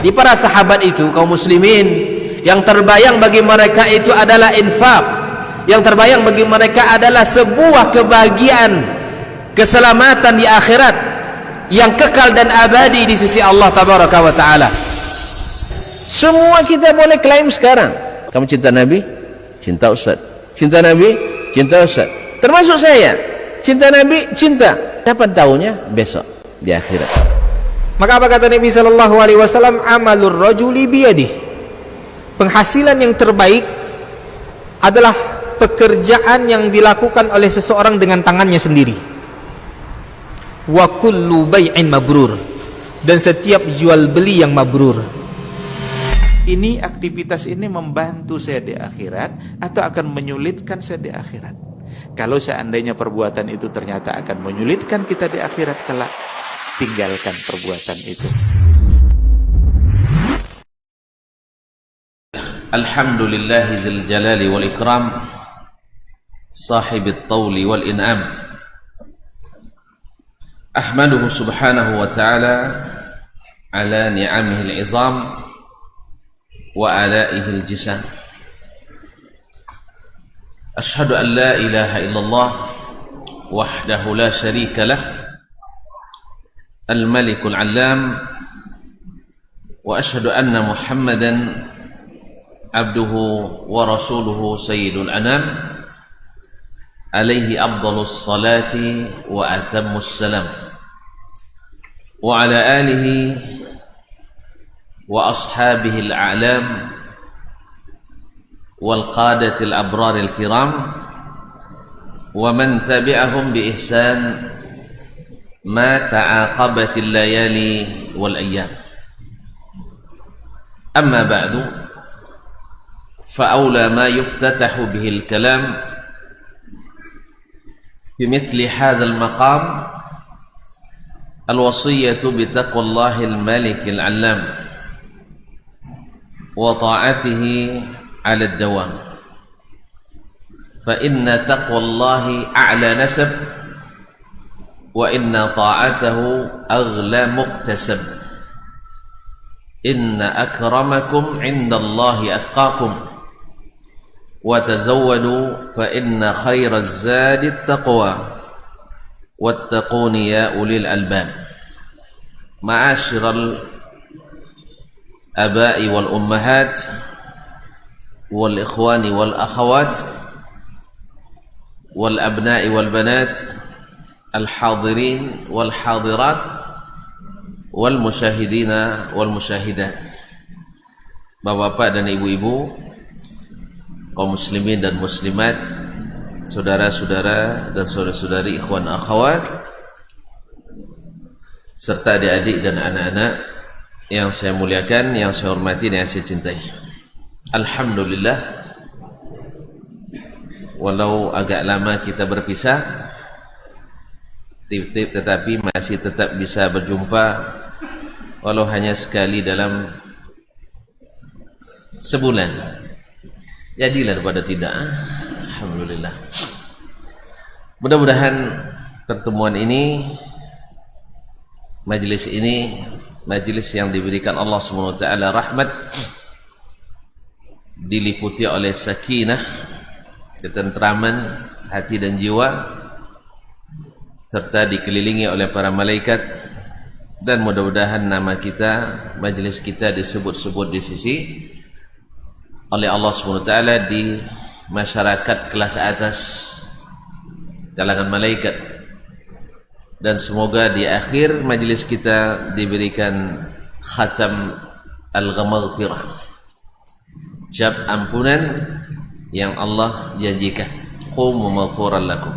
Di para sahabat itu, kaum muslimin, yang terbayang bagi mereka itu adalah infak, yang terbayang bagi mereka adalah sebuah kebahagiaan, keselamatan di akhirat yang kekal dan abadi di sisi Allah tabaraka wa taala. Semua kita boleh klaim sekarang, kamu cinta Nabi, cinta Ustaz. Cinta Nabi, cinta Ustaz. Termasuk saya, cinta Nabi, cinta. Dapat tahunya besok di akhirat. Maka apa kata Nabi sallallahu alaihi wasallam? Amalur rajuli biyadih. Penghasilan yang terbaik adalah pekerjaan yang dilakukan oleh seseorang dengan tangannya sendiri. Wa kullu bai'in mabrur, dan setiap jual beli yang mabrur. Ini aktivitas ini membantu saya di akhirat atau akan menyulitkan saya di akhirat? Kalau seandainya perbuatan itu ternyata akan menyulitkan kita di akhirat kelak, tinggalkan perbuatan itu. Alhamdulillahi dzil jalali wal ikram, sahibit tawli wal in'am. Ahmaduhu subhanahu wa ta'ala ala ni'amihi al-'izam wa alaihi al-jisam. Ashhadu an la ilaha illallah wahdahu la syarika lah, al-malikul 'allam, wa ashhadu anna Muhammadan abduhu wa rasuluhu sayyidul anam, alaihi afdhalus salati wa atammus salam, wa ala alihi wa ashabihi al-a'lam wal qadatil abraril kiram wa man tabi'ahum bi ihsan ma ta'aqabatil layali wal ayyam. Amma ba'du, fa awla ma yuftatahu bihi al-kalam bimithli hadha al-maqam al-wasiyyatu bi taqwallahi al-malik al-'allam wa ta'atihi 'ala ad-dawam. Fa inna taqwallahi a'la nasab wa inna ta'atahu aghla muktasab. Inna akramakum 'indallahi atqakum wa tazawwadu fa inna khairaz zadi at-taqwa wattaquni ya ulil albab. Ma'asyiral abai wal ummahat wal ikhwani wal akhawat wal abna'i wal banat, al hadirin wal hadirat, wal musyahidina wal musyahidat. Bapak-bapak dan ibu-ibu, kaum muslimin dan muslimat, saudara-saudara dan saudara-saudari, ikhwan akhwat, serta adik-adik dan anak-anak yang saya muliakan, yang saya hormati dan yang saya cintai. Alhamdulillah, walau agak lama kita berpisah, tetapi masih tetap bisa berjumpa, walau hanya sekali dalam sebulan. Jadilah daripada tidak. Alhamdulillah. Mudah-mudahan pertemuan ini, majelis ini, majelis yang diberikan Allah SWT rahmat, diliputi oleh sakinah, ketentraman hati dan jiwa, serta dikelilingi oleh para malaikat, dan mudah-mudahan nama kita, majelis kita disebut-sebut di sisi oleh Allah SWT di masyarakat kelas atas, kalangan malaikat. Dan semoga di akhir majelis kita diberikan khatam al-maghfirah, cap ampunan yang Allah janjikan. Qumu maghfuran lakum.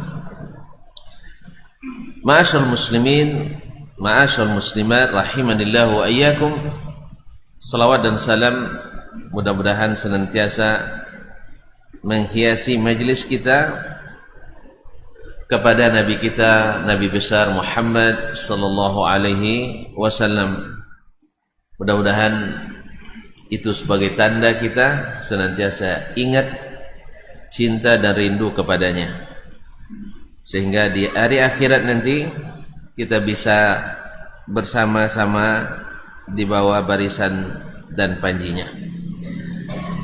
Ma'asyarul muslimin, ma'asyarul muslimat, rahimanillahu wa iyyakum. Salawat dan salam mudah-mudahan senantiasa menghiasi majelis kita kepada Nabi kita, Nabi besar Muhammad sallallahu alaihi wasallam. Mudah-mudahan itu sebagai tanda kita senantiasa ingat, cinta dan rindu kepadanya, sehingga di hari akhirat nanti kita bisa bersama-sama di bawah barisan dan panjinya.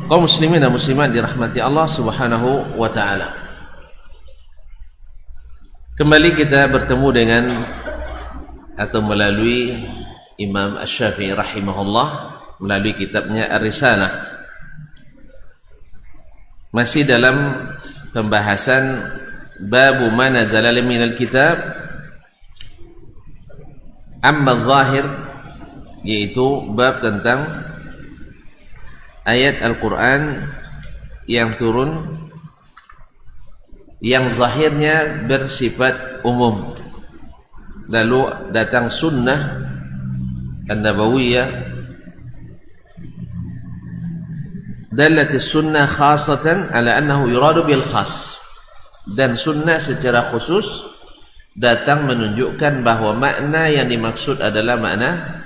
Kaum muslimin dan muslimat dirahmati Allah Subhanahu wa taala. Kembali kita bertemu dengan atau melalui Imam Asy-Syafi'i rahimahullah melalui kitabnya Ar-Risalah. Masih dalam pembahasan babu ma nazala minal kitab amma zahir, yaitu bab tentang ayat Al-Quran yang turun yang zahirnya bersifat umum, lalu datang sunnah an-nabawiyah dalat sunnah khasatan ala annahu yuradu bil khas, dan sunnah secara khusus datang menunjukkan bahwa makna yang dimaksud adalah makna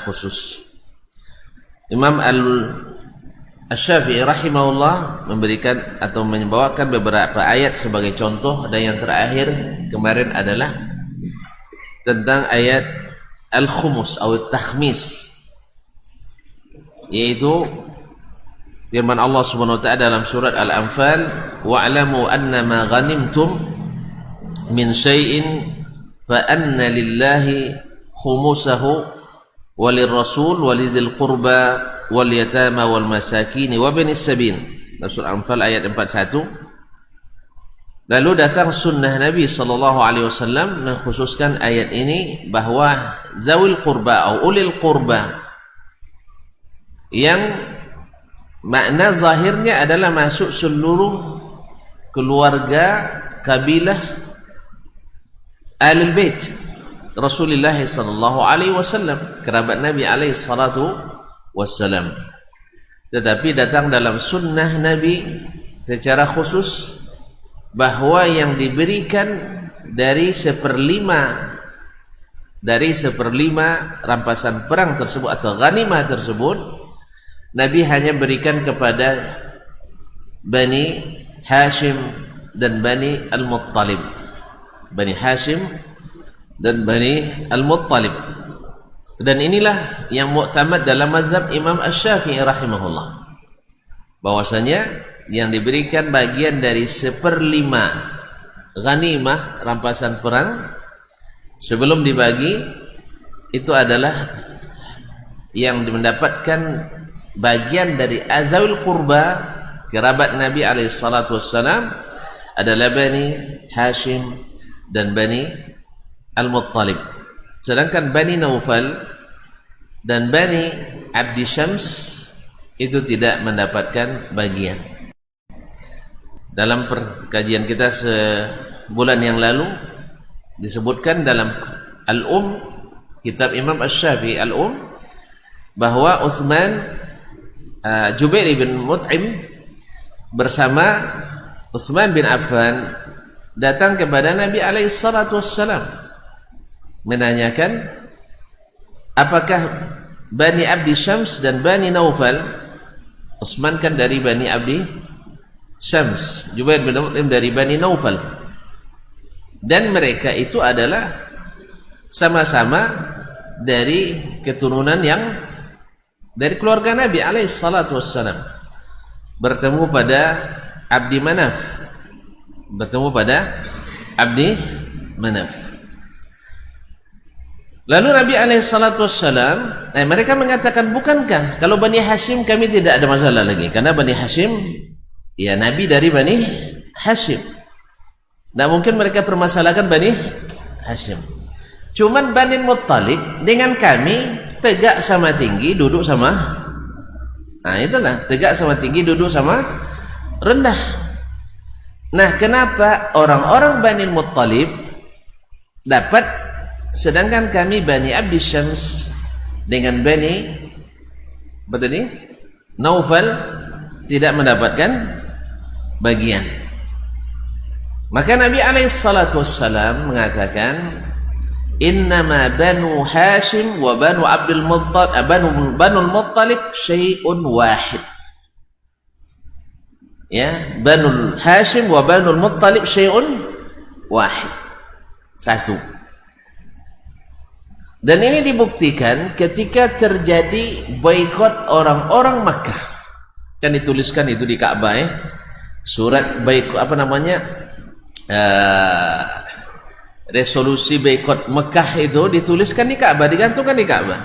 khusus. Imam Asy-Syafi'i rahimahullah memberikan atau membawakan beberapa ayat sebagai contoh, dan yang terakhir kemarin adalah tentang ayat al-khumus atau takhmis, yaitu firman Allah Subhanahu wa taala dalam surat Al-Anfal, wa'lamu annama ghanimtum min syai'in fa anna lillahi khumusahu walirrasul walizil qurba wal yatama wal masakin wa binis sabil. Surah Anfal ayat 41. Lalu datang sunnah Nabi sallallahu alaihi wasallam mengkhususkan ayat ini bahwa zawil qurba atau ulil qurba yang makna zahirnya adalah masuk seluruh keluarga kabilah Ahlul Bait Rasulullah sallallahu alaihi wasallam, kerabat Nabi alaihi salatu wassalam. Tetapi datang dalam sunnah Nabi secara khusus bahwa yang diberikan dari seperlima rampasan perang tersebut atau ghanimah tersebut, Nabi hanya berikan kepada Bani Hashim dan Bani Al-Muttalib. Bani Hashim dan Bani Al-Muttalib. Dan inilah yang muktamad dalam mazhab Imam Asy-Syafi'i rahimahullah, bahwasanya yang diberikan bagian dari 1/5 ghanimah rampasan perang sebelum dibagi itu adalah yang mendapatkan bagian dari azawil qurba, kerabat Nabi alaihi salatu wassalam, adalah Bani Hashim dan Bani Al-Muttalib. Sedangkan Bani Naufal dan Bani Abdi Syams itu tidak mendapatkan bagian. Dalam perkajian kita sebulan yang lalu disebutkan dalam Al-Um, kitab Imam Asy-Syafi'i Al-Um, bahwa Utsman Jubair bin Mut'im bersama Utsman bin Affan datang kepada Nabi alaihi salatu wassalam menanyakan apakah Bani Abdi Syams dan Bani Naufal, Utsman kan dari Bani Abdi Syams, Jubair bin Mut'im dari Bani Naufal, dan mereka itu adalah sama-sama dari keturunan yang dari keluarga Nabi alaihi salatu wassalam, bertemu pada Abdi Manaf, Lalu Nabi alaihi salatu wassalam, mereka mengatakan, bukankah kalau Bani Hashim kami tidak ada masalah lagi, karena Bani Hashim, ya Nabi dari Bani Hashim, tidak mungkin mereka permasalahkan Bani Hashim. Cuman Bani Muttalib dengan kami tegak sama tinggi, duduk sama, itulah tegak sama tinggi, duduk sama rendah. Nah, kenapa orang-orang Bani Muttalib dapat, sedangkan kami Bani Abdi Syams dengan Bani Naufal tidak mendapatkan bagian? Maka Nabi alaihi salatu wassalam mengatakan, innama Banu Hashim wa Banu Abdul Muttalib Banu Muttalib syai'un wahid. Ya, Banu Hashim wa Banu Muttalib syai'un wahid, satu. Dan ini dibuktikan ketika terjadi boikot orang-orang Makkah. Kan dituliskan itu di Ka'bah ya. Surat boikot apa namanya? Resolusi boikot Mekah itu dituliskan di Ka'bah, digantungkan di Ka'bah.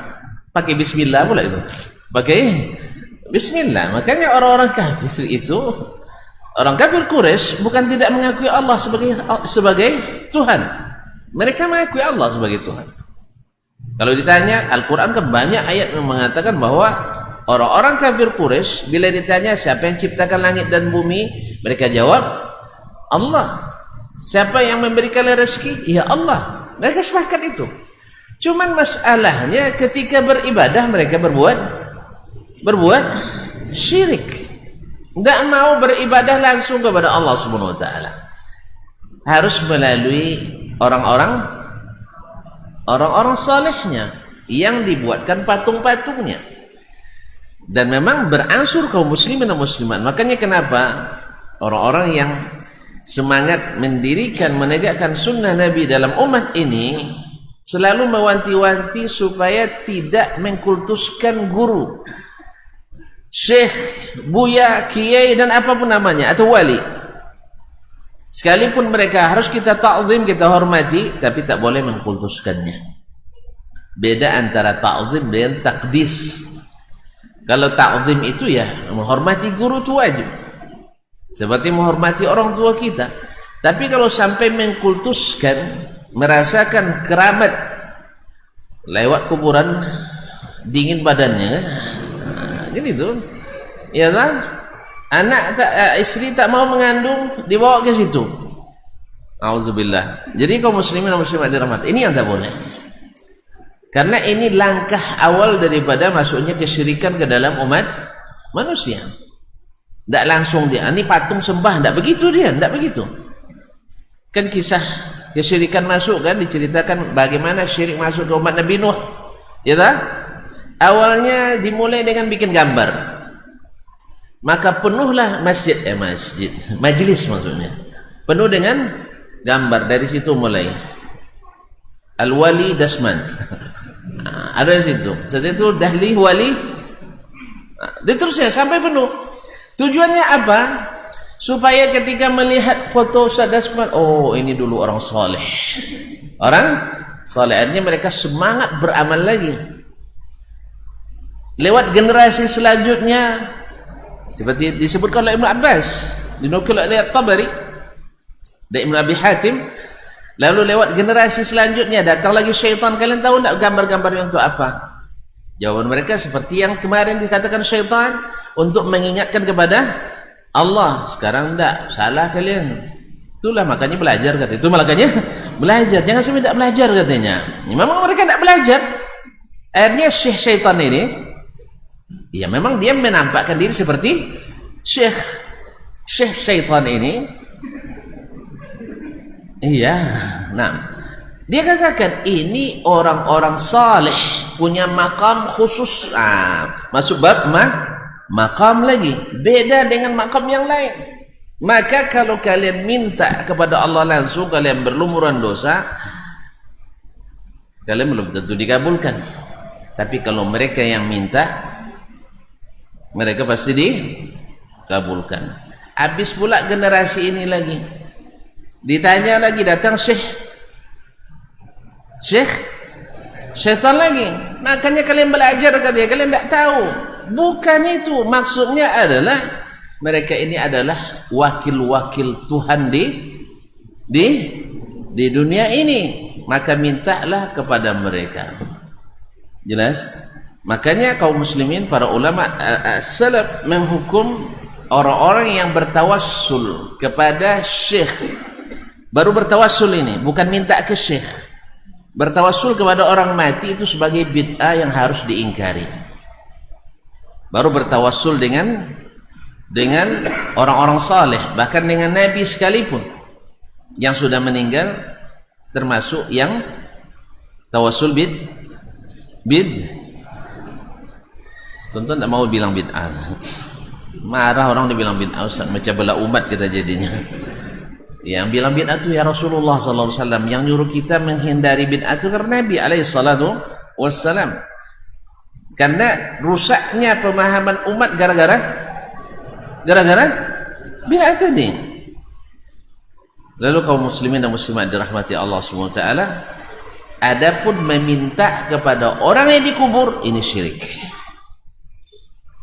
Pakai bismillah pula itu. Pakai bismillah. Makanya orang-orang kafir itu, orang kafir Quraisy bukan tidak mengakui Allah sebagai Tuhan. Mereka mengakui Allah sebagai Tuhan. Kalau ditanya, Al-Quran kan banyak ayat yang mengatakan bahwa orang-orang kafir Quraisy bila ditanya siapa yang ciptakan langit dan bumi, mereka jawab Allah. Siapa yang memberikan rezeki? Ya Allah. Mereka sepakat itu. Cuman masalahnya ketika beribadah mereka berbuat syirik. Tidak mau beribadah langsung kepada Allah Subhanahu wa taala. Harus melalui orang-orang salehnya yang dibuatkan patung-patungnya. Dan memang beransur kaum muslimin dan muslimat. Makanya kenapa orang-orang yang semangat mendirikan, menegakkan sunnah Nabi dalam umat ini selalu mewanti-wanti supaya tidak mengkultuskan guru, syekh, buya, kiai dan apapun namanya, atau wali. Sekalipun mereka harus kita ta'zim, kita hormati, tapi tak boleh mengkultuskannya. Beda antara ta'zim dengan takdis. Kalau ta'zim itu ya menghormati guru itu wajib, seperti menghormati orang tua kita. Tapi kalau sampai mengkultuskan, merasakan keramat lewat kuburan, dingin badannya, gitu, ya kan? Anak istri tak mau mengandung, dibawa ke situ. Auzubillah. Jadi kaum muslimin dan muslimat dirahmati, ini yang tak boleh. Karena ini langkah awal daripada masuknya kesyirikan ke dalam umat manusia. Tidak langsung dia, ini patung sembah, tidak begitu dia, tidak begitu. Kan kisah kesyirikan masuk kan diceritakan bagaimana syirik masuk ke umat Nabi Nuh. Ya tak? Awalnya dimulai dengan bikin gambar. Maka penuhlah majelis maksudnya. Penuh dengan gambar, dari situ mulai. Al-Wali Dasman. Ada di situ. Setelah itu Dahli Wali. Terusnya sampai penuh. Tujuannya apa? Supaya ketika melihat foto Ustaz Dasman, oh ini dulu orang soleh. Orang soleh, artinya mereka semangat beramal lagi. Lewat generasi selanjutnya, seperti disebutkan oleh Ibn Abbas, dinukil oleh At-Tabari dan Ibn Abi Hatim. Lalu lewat generasi selanjutnya datang lagi syaitan. Kalian tahu tak gambar-gambarnya untuk apa? Jawaban mereka seperti yang kemarin dikatakan syaitan, untuk mengingatkan kepada Allah. Sekarang tidak, salah kalian. Itulah makanya belajar, kata itu makanya belajar, jangan sampai tidak belajar katanya. Memang mereka tidak belajar. Akhirnya syaitan ini, ya memang dia menampakkan diri seperti syekh syaitan ini. Iya, nah dia katakan ini orang-orang saleh punya makam khusus. Masuk bab makam lagi, beda dengan makam yang lain. Maka kalau kalian minta kepada Allah langsung, kalian berlumuran dosa, kalian belum tentu dikabulkan. Tapi kalau mereka yang minta, mereka pasti dikabulkan. Habis pula generasi ini lagi, ditanya lagi, datang syaitan lagi. Makanya kalian belajar, katanya kalian tidak tahu. Bukan itu maksudnya, adalah mereka ini adalah wakil-wakil Tuhan di dunia ini. Maka mintalah kepada mereka. Jelas? Makanya kaum muslimin, para ulama salaf menghukum orang-orang yang bertawassul kepada syekh. Baru bertawassul ini, bukan minta ke syekh. Bertawassul kepada orang mati itu sebagai bid'ah yang harus diingkari. Baru bertawassul dengan orang-orang saleh, bahkan dengan Nabi sekalipun yang sudah meninggal, termasuk yang tawassul Tonton tak mau bilang bid'ah. Marah orang dibilang bid'ah, Ustaz, macam belah umat kita jadinya. Yang bilang bid'ah itu ya Rasulullah SAW. Yang nyuruh kita menghindari bid'ah itu karena Nabi SAW. Karena rusaknya pemahaman umat gara-gara bid'ah tadi. Lalu kaum muslimin dan muslimat dirahmati Allah SWT, adapun meminta kepada orang yang dikubur, ini syirik.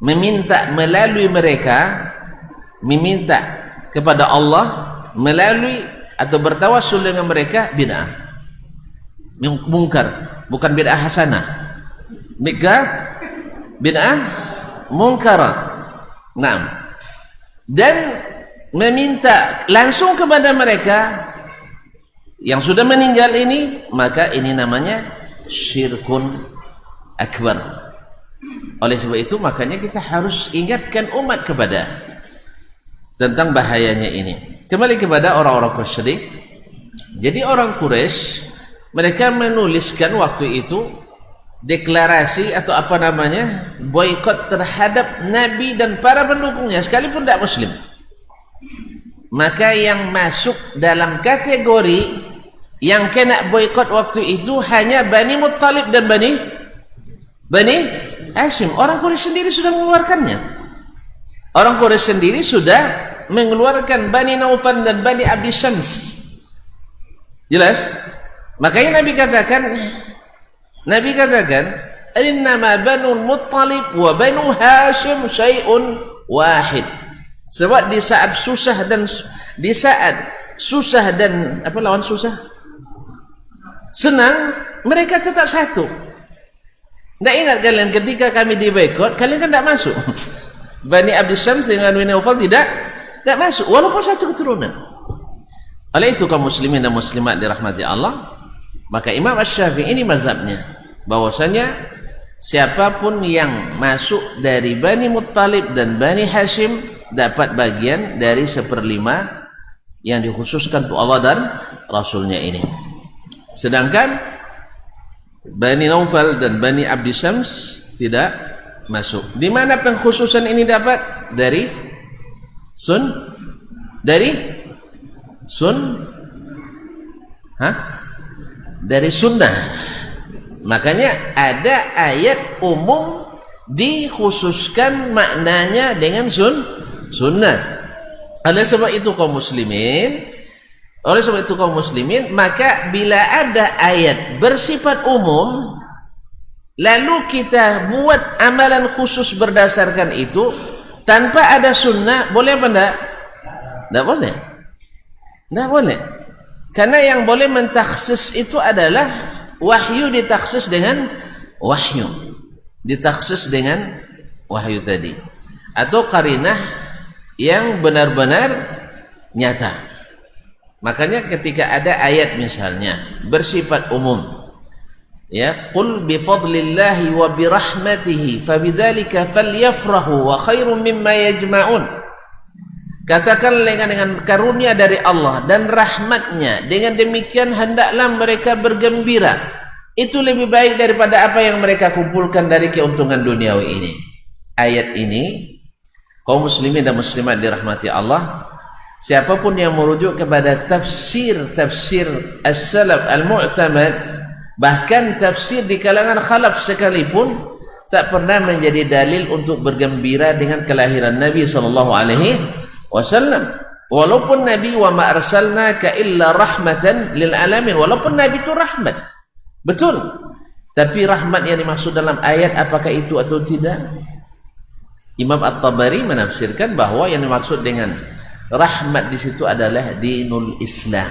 Meminta melalui mereka, meminta kepada Allah melalui atau bertawassul dengan mereka, bid'ah mungkar, bukan bid'ah hasanah, bid'ah mungkara. Nah, dan meminta langsung kepada mereka yang sudah meninggal ini, maka ini namanya syirkun akbar. Oleh sebab itu makanya kita harus ingatkan umat kepada tentang bahayanya ini. Kembali kepada orang-orang Quraisy. Jadi orang Quraisy mereka menuliskan waktu itu deklarasi atau apa namanya, boikot terhadap Nabi dan para pendukungnya sekalipun tidak muslim. Maka yang masuk dalam kategori yang kena boikot waktu itu hanya Bani Muttalib dan Bani Hashim. Orang Quraisy sendiri sudah mengeluarkannya. Orang Quraisy sendiri sudah mengeluarkan Bani Naufal dan Bani Abdi Syams. Jelas? Makanya Nabi katakan, innama Banu Muttalib wa Banu Hashim syai'un wahid. Sebab di saat susah dan apa lawan susah? Senang, mereka tetap satu. Tidak ingat kalian ketika kami di boikot, kalian kan tidak masuk. Bani Abdi Syams dengan Bani Naufal tidak masuk, walaupun satu keturunan. Oleh itu kaum muslimin dan muslimat dirahmati Allah, maka Imam Asy-Syafi'i ini mazhabnya, bahwasanya siapapun yang masuk dari Bani Muttalib dan Bani Hashim dapat bagian dari 1/5 yang dikhususkan untuk Allah dan Rasulnya ini. Sedangkan Bani Naufal dan Bani Abdi Syams tidak masuk. Di mana pengkhususan ini dapat? Dari sunnah. Makanya ada ayat umum dikhususkan maknanya dengan sunnah. Oleh sebab itu kaum muslimin, maka bila ada ayat bersifat umum lalu kita buat amalan khusus berdasarkan itu tanpa ada sunnah, boleh apa enggak? Tidak boleh. Karena yang boleh mentaksis itu adalah wahyu ditaksis dengan wahyu. Ditaksis dengan wahyu tadi. Atau qarinah yang benar-benar nyata. Makanya ketika ada ayat misalnya bersifat umum, ya, qul bi fadlillahi wa bi rahmatihi fabidzalika falyafrahu wa khairum mimma yajma'un. Katakan dengan karunia dari Allah dan rahmatnya, dengan demikian hendaklah mereka bergembira. Itu lebih baik daripada apa yang mereka kumpulkan dari keuntungan duniawi ini. Ayat ini kaum muslimin dan muslimat dirahmati Allah, siapapun yang merujuk kepada tafsir as-salaf al-mu'tamad, bahkan tafsir di kalangan khalaf sekalipun, tak pernah menjadi dalil untuk bergembira dengan kelahiran Nabi SAW. Walaupun Nabi wa ma arsalnaka illa rahmatan lil alamin, walaupun Nabi itu rahmat, betul. Tapi rahmat yang dimaksud dalam ayat apakah itu atau tidak? Imam At-Tabari menafsirkan bahwa yang dimaksud dengan rahmat di situ adalah dinul Islam.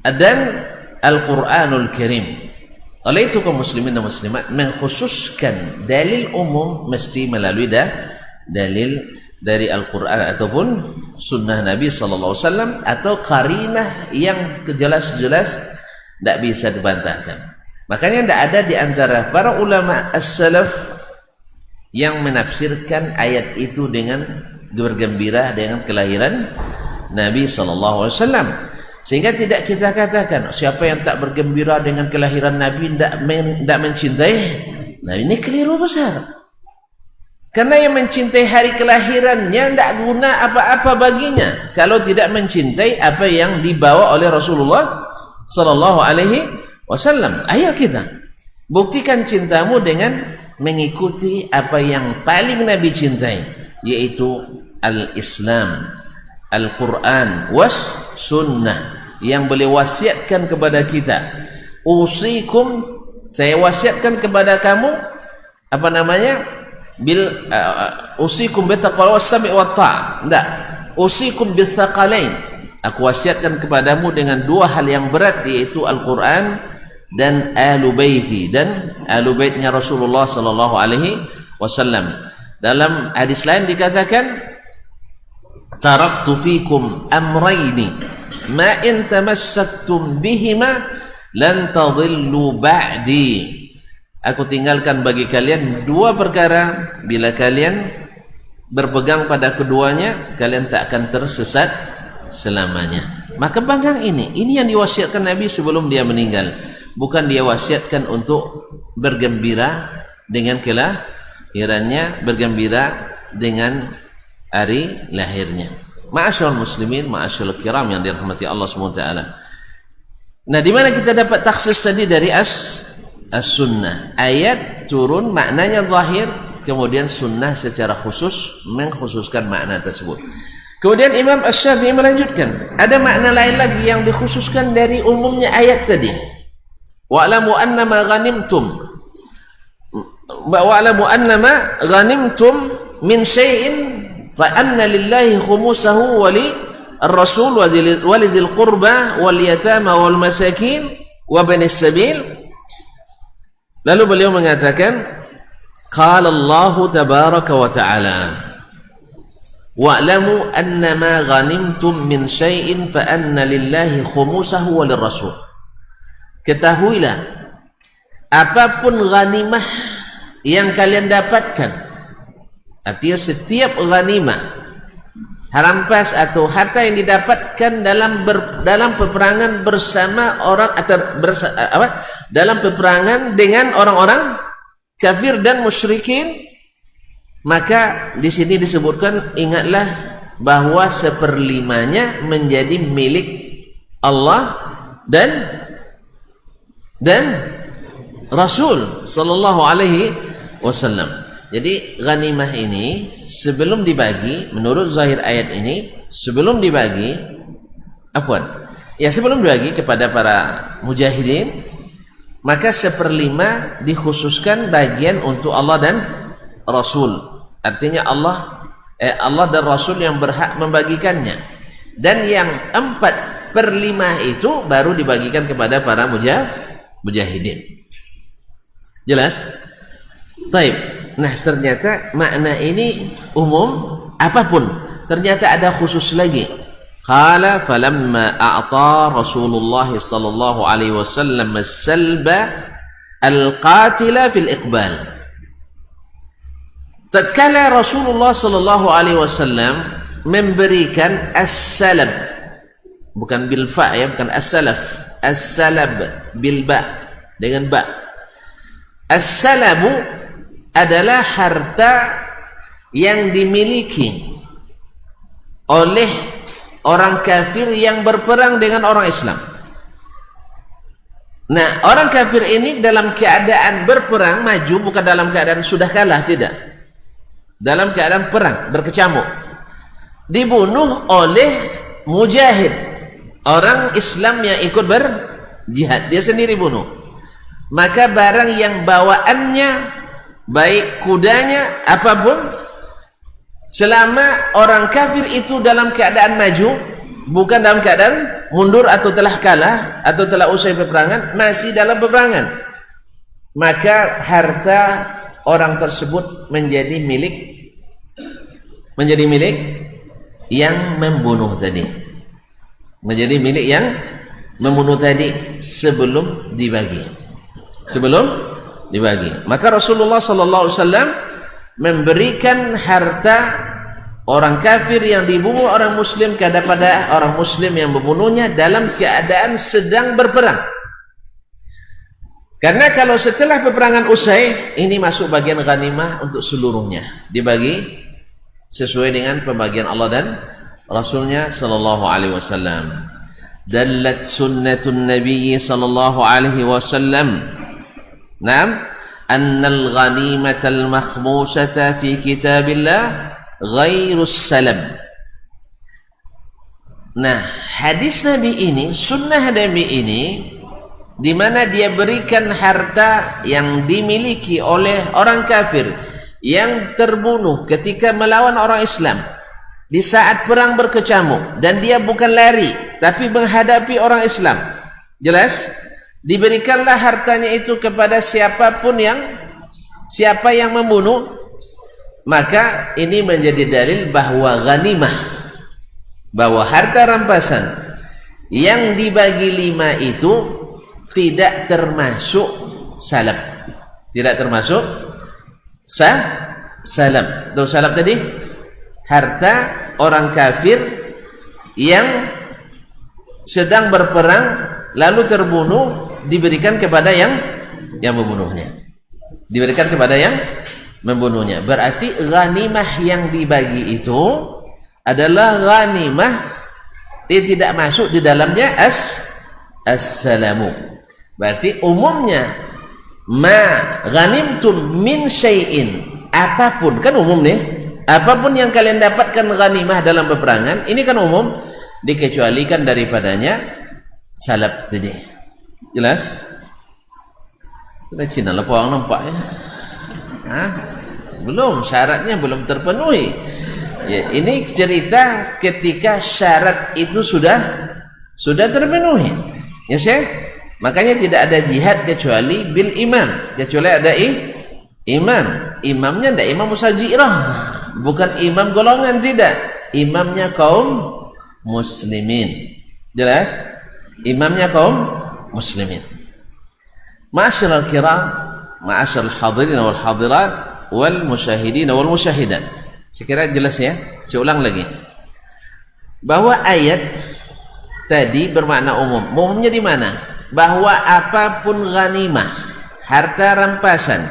Dan Al-Quranul Karim. Oleh itu kaum muslimin dan muslimat mengkhususkan dalil umum mesti melalui dalil dari Al-Quran ataupun sunnah Nabi SAW atau qarinah yang jelas-jelas tidak bisa dibantahkan. Makanya tidak ada di antara para ulama as-salaf yang menafsirkan ayat itu dengan bergembira dengan kelahiran Nabi SAW. Sehingga tidak kita katakan siapa yang tak bergembira dengan kelahiran Nabi tidak mencintai Nabi. Ini keliru besar. Karena yang mencintai hari kelahirannya tidak guna apa-apa baginya kalau tidak mencintai apa yang dibawa oleh Rasulullah sallallahu alaihi wasallam. Ayo kita buktikan cintamu dengan mengikuti apa yang paling Nabi cintai, yaitu al-Islam, Al-Quran, was sunnah, yang beliau wasiatkan kepada kita. Usikum, saya wasiatkan kepada kamu apa namanya? Usikum bitaqwa was-sami' wat-ta'. Enggak. Usikum bitsaqalain. Aku wasiatkan kepadamu dengan dua hal yang berat, yaitu Al-Quran dan ahlu baiti, dan ahlu baitnya Rasulullah sallallahu alaihi wasallam. Dalam hadis lain dikatakan, taraktu fikum amrayni ma in tamassaktum bihima lan tadhillu ba'di. Aku tinggalkan bagi kalian dua perkara, bila kalian berpegang pada keduanya kalian tak akan tersesat selamanya. Maka pegang ini yang diwasiatkan Nabi sebelum dia meninggal. Bukan dia wasiatkan untuk bergembira dengan kelahirannya, bergembira dengan hari lahirnya. Ma'asyarul muslimin, ma'asyarul kiram yang dirahmati Allah SWT. Nah, di mana kita dapat taksis tadi? Dari as-sunnah. Ayat turun maknanya zahir, kemudian sunnah secara khusus mengkhususkan makna tersebut. Kemudian Imam Asy-Syafi'i melanjutkan, ada makna lain lagi yang dikhususkan dari umumnya ayat tadi. Wa'lamu annama ghanimtum min syai'in fa anna lillahi khumusahu wa li ar-rasul wa lizil qurba wal yatama wal masakin wa banis sabil. Lalu beliau mengatakan, qala Allah tabaraka wa ta'ala, wa'lamu annama ghanimtum min syai'in fa anna lillahi khumusahu wa lirrasul. Ketahuilah, apapun ghanimah yang kalian dapatkan, artinya setiap ghanimah, harampas atau harta yang didapatkan dalam peperangan bersama orang atau dalam peperangan dengan orang-orang kafir dan musyrikin, maka di sini disebutkan, ingatlah bahwa seperlimanya menjadi milik Allah dan Rasul sallallahu alaihi wasallam. Jadi ghanimah ini sebelum dibagi, menurut zahir ayat ini, sebelum dibagi kepada para mujahidin, maka seperlima dikhususkan bagian untuk Allah dan Rasul. Artinya Allah dan Rasul yang berhak membagikannya, dan yang 4/5 itu baru dibagikan kepada para mujahidin. Jelas? Taib. Nah, ternyata makna ini umum, apapun ternyata ada khusus lagi. Qala falamma a'ta Rasulullah sallallahu alaihi wasallam as-salba al-qatila fil iqbal. Tatkala Rasulullah sallallahu alaihi wasallam memberikan as-salab, bukan bil fa ya, bukan as-salaf, as-salab bil ba, dengan ba. As-salabu adalah harta yang dimiliki oleh orang kafir yang berperang dengan orang Islam. Nah, orang kafir ini dalam keadaan berperang maju, bukan dalam keadaan sudah kalah, tidak. Dalam keadaan perang, berkecamuk. Dibunuh oleh mujahid, orang Islam yang ikut berjihad, dia sendiri bunuh. Maka barang yang bawaannya, baik kudanya, apapun, selama orang kafir itu dalam keadaan maju, bukan dalam keadaan mundur atau telah kalah atau telah usai peperangan, masih dalam peperangan, maka harta orang tersebut menjadi milik yang membunuh tadi, menjadi milik yang membunuh tadi sebelum dibagi. Maka Rasulullah sallallahu alaihi wasallam memberikan harta orang kafir yang dibunuh orang muslim kepada orang muslim yang membunuhnya dalam keadaan sedang berperang. Karena kalau setelah peperangan usai, ini masuk bagian ghanimah untuk seluruhnya, dibagi sesuai dengan pembagian Allah dan Rasulnya sallallahu alaihi wasallam. Dallat sunnatun Nabi sallallahu alaihi wasallam, naam, annal ghanimatal makhmusata fi kitabillah ghairus salam. Nah, hadis Nabi ini, sunnah Nabi ini, di mana dia berikan harta yang dimiliki oleh orang kafir yang terbunuh ketika melawan orang Islam di saat perang berkecamuk, dan dia bukan lari tapi menghadapi orang Islam. Jelas? Diberikanlah hartanya itu kepada siapa yang membunuh, maka ini menjadi dalil bahwa ghanimah, bahwa harta rampasan yang dibagi 5 itu tidak termasuk salab, tidak termasuk salab. Tahu salab tadi? Harta orang kafir yang sedang berperang lalu terbunuh, diberikan kepada yang membunuhnya. Diberikan kepada yang membunuhnya. Berarti ghanimah yang dibagi itu adalah ghanimah yang tidak masuk di dalamnya as-salamu. Berarti umumnya ma ghanimtum min syai'in, apapun, kan umum nih, apapun yang kalian dapatkan ghanimah dalam peperangan, ini kan umum, dikecualikan daripadanya salab tadi. Jelas? Sudah Cina lah orang nampak ya. Belum, syaratnya belum terpenuhi ya. Ini cerita ketika syarat itu sudah terpenuhi ya Syekh. Makanya tidak ada jihad kecuali bil imam, kecuali ada imam. Imamnya tidak imam musajirah, bukan imam golongan, tidak, imamnya kaum muslimin. Jelas? Imamnya kaum muslimin. Ma'asyiral kiram, ma'asyiral hadirin wal hadirat wal musyahidin wal musyahidat. Sekira jelas ya. Saya ulang lagi, bahwa ayat tadi bermakna umum. Umumnya di mana? Bahwa apapun ghanimah, harta rampasan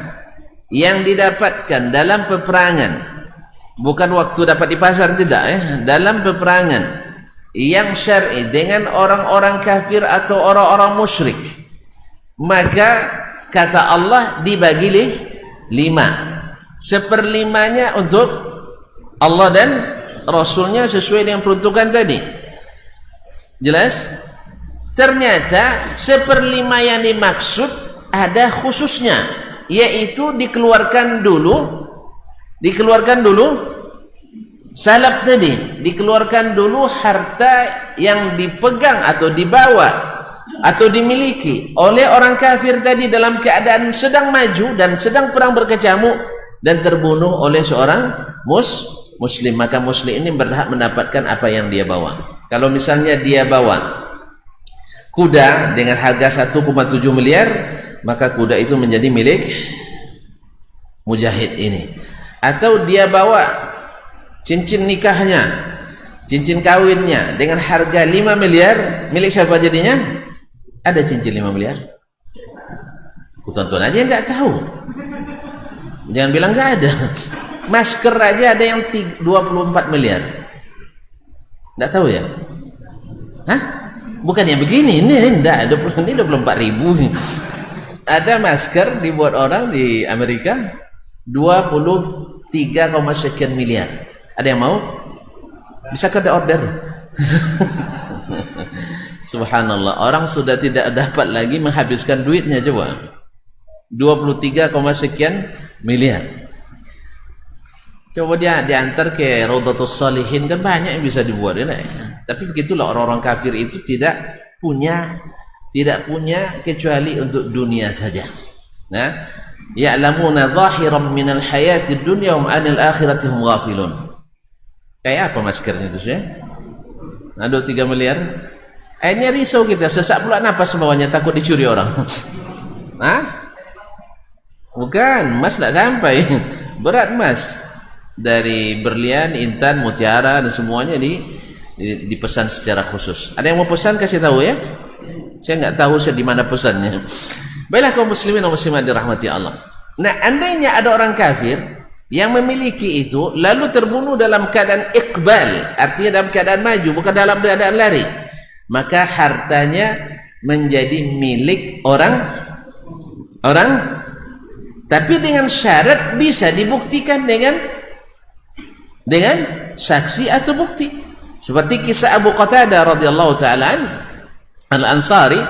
yang didapatkan dalam peperangan, bukan waktu dapat di pasar, tidak ya, dalam peperangan yang syar'i dengan orang-orang kafir atau orang-orang musyrik, maka kata Allah dibagi 5. 1/5-nya untuk Allah dan Rasulnya sesuai dengan peruntukan tadi. Jelas? Ternyata 1/5 yang dimaksud ada khususnya, yaitu dikeluarkan dulu salab tadi, dikeluarkan dulu harta yang dipegang atau dibawa atau dimiliki oleh orang kafir tadi dalam keadaan sedang maju dan sedang perang berkecamuk dan terbunuh oleh seorang muslim. Maka muslim ini berhak mendapatkan apa yang dia bawa. Kalau misalnya dia bawa kuda dengan harga 1,7 miliar, maka kuda itu menjadi milik mujahid ini. Atau dia bawa cincin nikahnya, cincin kawinnya dengan harga 5 miliar, milik siapa jadinya? Ada cincin 5 miliar? Tonton aja nggak tahu, jangan bilang nggak ada. Masker aja ada yang 24 miliar, nggak tahu ya? Hah? Bukan yang begini, ini enggak, ini 24 ribu. Ada masker dibuat orang di Amerika 23, sekian miliar. Ada yang mau? Bisa ke order? Subhanallah, orang sudah tidak dapat lagi menghabiskan duitnya, coba 23, sekian miliar. Coba dia diantar ke Raudhatus Shalihin, kan banyak yang bisa dibuat ya. Tapi begitulah orang-orang kafir itu tidak punya kecuali untuk dunia saja. Nah, ya'lamuna zahiran minal hayatid dunya wa 'anil akhirati hum ghafilun. Kayak apa maskernya itu sih? Ada 3 miliar. Akhirnya risau kita, sesak pula napas bawahnya, takut dicuri orang. Hah? Bukan, emas tak sampai. Berat emas. Dari berlian, intan, mutiara dan semuanya dipesan secara khusus. Ada yang mau pesan, kasih tahu ya? Saya nggak tahu saya di mana pesannya. Baiklah kaum muslimin dan muslimat dirahmati Allah. Nah, andainya ada orang kafir yang memiliki itu lalu terbunuh dalam keadaan iqbal, artinya dalam keadaan maju, bukan dalam keadaan lari, maka hartanya menjadi milik orang tapi dengan syarat bisa dibuktikan dengan saksi atau bukti, seperti kisah Abu Qatadah radhiyallahu taala Al-Ansari,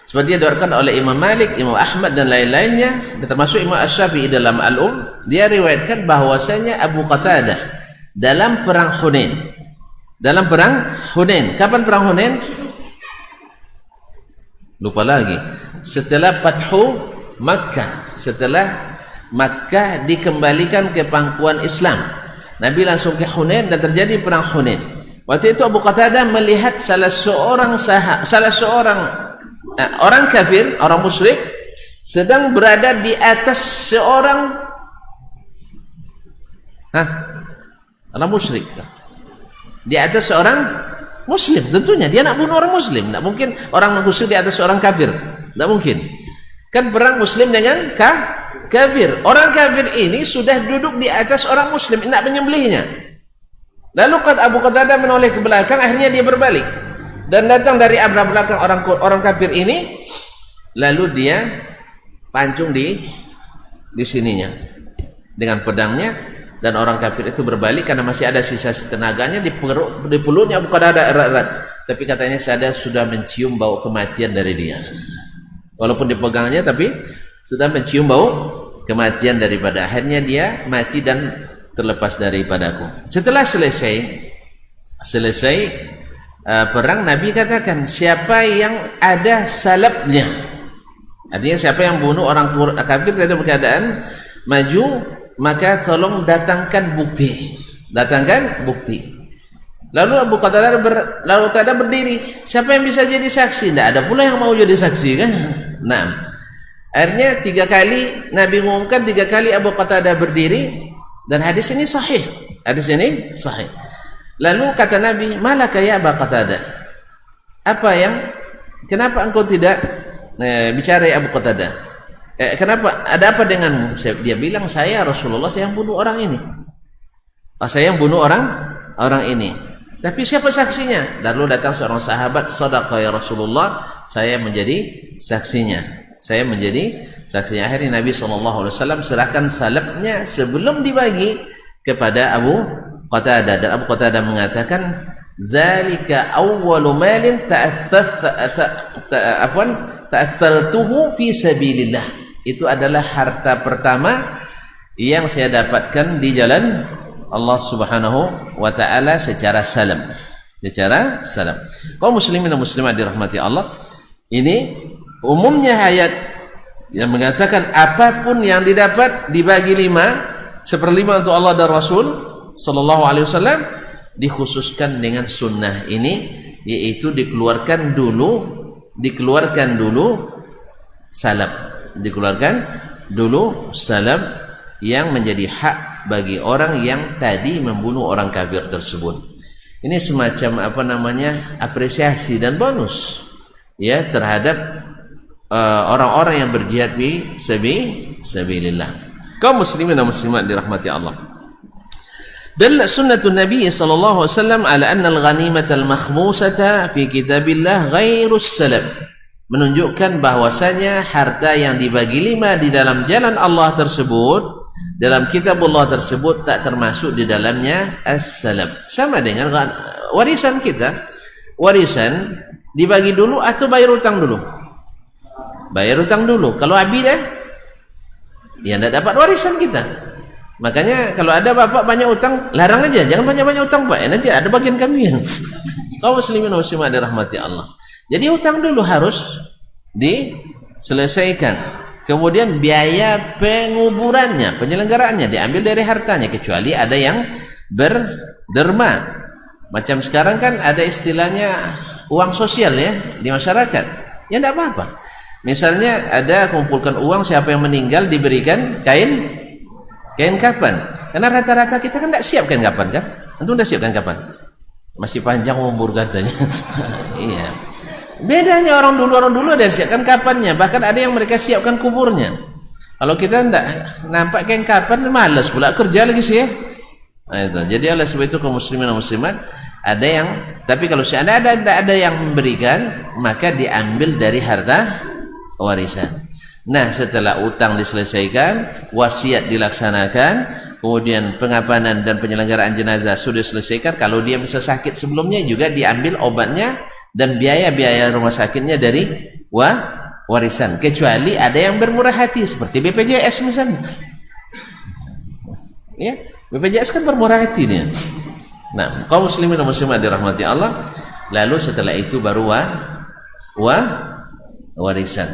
seperti diriwayatkan oleh Imam Malik, Imam Ahmad dan lain-lainnya, termasuk Imam Asy-Syafi'i dalam dia riwayatkan bahwasanya Abu Qatadah dalam perang Hunain. Kapan perang Hunain? Lupa lagi. Setelah Fathu Makkah, setelah Makkah dikembalikan ke pangkuan Islam, Nabi langsung ke Hunain dan terjadi perang Hunain. Waktu itu Abu Qatadah melihat salah seorang orang kafir, orang musyrik sedang berada di atas seorang orang musyrik, di atas seorang muslim. Tentunya dia nak bunuh orang muslim, tak mungkin orang musyrik di atas seorang kafir, tak mungkin. Kan perang muslim dengan kafir. Orang kafir ini sudah duduk di atas orang muslim, nak menyembelihnya. Lalu Abu Qatadah menoleh ke belakang, akhirnya dia berbalik dan datang dari arah belakang orang kafir ini, lalu dia pancung di sininya dengan pedangnya, dan orang kafir itu berbalik karena masih ada sisa tenaganya di pelutnya Abu Qatadah erat-erat, tapi katanya saya sudah mencium bau kematian dari dia, walaupun dipegangnya tapi sudah mencium bau kematian daripada, akhirnya dia mati dan terlepas daripadaku. Setelah selesai perang, Nabi katakan siapa yang ada salabnya, artinya siapa yang bunuh orang kafir dalam keadaan maju, maka tolong datangkan bukti. Lalu Abu Qatadah berdiri, siapa yang bisa jadi saksi? Tidak ada pula yang mau jadi saksi, kan? Nah, akhirnya 3 kali Nabi mengumumkan, 3 kali Abu Qatadah berdiri, dan hadis ini sahih. Lalu kata Nabi, malaka ya Abu Qatadah, kenapa engkau tidak bicara Abu Qatadah? Kenapa, ada apa denganmu? Dia bilang, saya Rasulullah, saya yang bunuh orang ini. Saya yang bunuh orang ini. Tapi siapa saksinya? Lalu datang seorang sahabat, sadaqa ya Rasulullah, saya menjadi saksinya. Akhirnya Nabi SAW serahkan salabnya sebelum dibagi kepada Abu Qatadah, dan Abu Qatadah mengatakan, zalika awwalu malin ta'athaltuhu fi sabilillah. Itu adalah harta pertama yang saya dapatkan di jalan Allah Subhanahu wa taala secara salam. Kaum muslimin dan muslimat dirahmati Allah, ini umumnya ayat yang mengatakan apapun yang didapat dibagi 1/5 untuk Allah dan Rasul sallallahu alaihi wasallam, dikhususkan dengan sunnah ini, yaitu dikeluarkan dulu salab yang menjadi hak bagi orang yang tadi membunuh orang kafir tersebut. Ini semacam apresiasi dan bonus ya terhadap orang-orang yang berjihad fi sabilillah. Kaum muslimin dan muslimat dirahmati Allah. Dalla sunnatun Nabi sallallahu alaihi wasallam ala anna al-ghanimata al-makhmusata fi kitabillah ghairu salab. Menunjukkan bahwasanya harta yang dibagi 5 di dalam jalan Allah tersebut, dalam kitab Allah tersebut, tak termasuk di dalamnya as-salab. Sama dengan warisan kita. Warisan dibagi dulu atau bayar utang dulu? Bayar utang dulu. Kalau habis dah, ya tidak dapat warisan kita. Makanya kalau ada bapak banyak utang, larang aja, jangan banyak-banyak utang pak, nanti ada bagian kami. Kaum muslimin dan muslimat dirahmati Allah. Jadi utang dulu harus diselesaikan. Kemudian biaya penguburannya, penyelenggaraannya diambil dari hartanya, kecuali ada yang berderma. Macam sekarang kan ada istilahnya uang sosial ya di masyarakat. Ya tidak apa-apa. Misalnya ada kumpulkan uang, siapa yang meninggal diberikan kain kapan. Karena rata-rata kita kan tidak siap kain kapan kan? Antum sudah siap kain kapan? Masih panjang umur katanya. Iya. Bedanya orang dulu ada siapkan kapannya, bahkan ada yang mereka siapkan kuburnya. Kalau kita tidak nampak kain kapan, malas pula kerja lagi sih. Nah, itu. Jadi oleh sebab itu kaum muslimin dan muslimat ada yang, tapi kalau ada yang memberikan, maka diambil dari harta warisan. Nah, setelah utang diselesaikan, wasiat dilaksanakan, kemudian pengapanan dan penyelenggaraan jenazah sudah diselesaikan. Kalau dia bisa sakit sebelumnya juga diambil obatnya dan biaya-biaya rumah sakitnya dari warisan. Kecuali ada yang bermurah hati seperti BPJS misalnya. Ya, BPJS kan bermurah hati dia. Nah, kaum muslimin dan muslimat dirahmati Allah, lalu setelah itu baru warisan.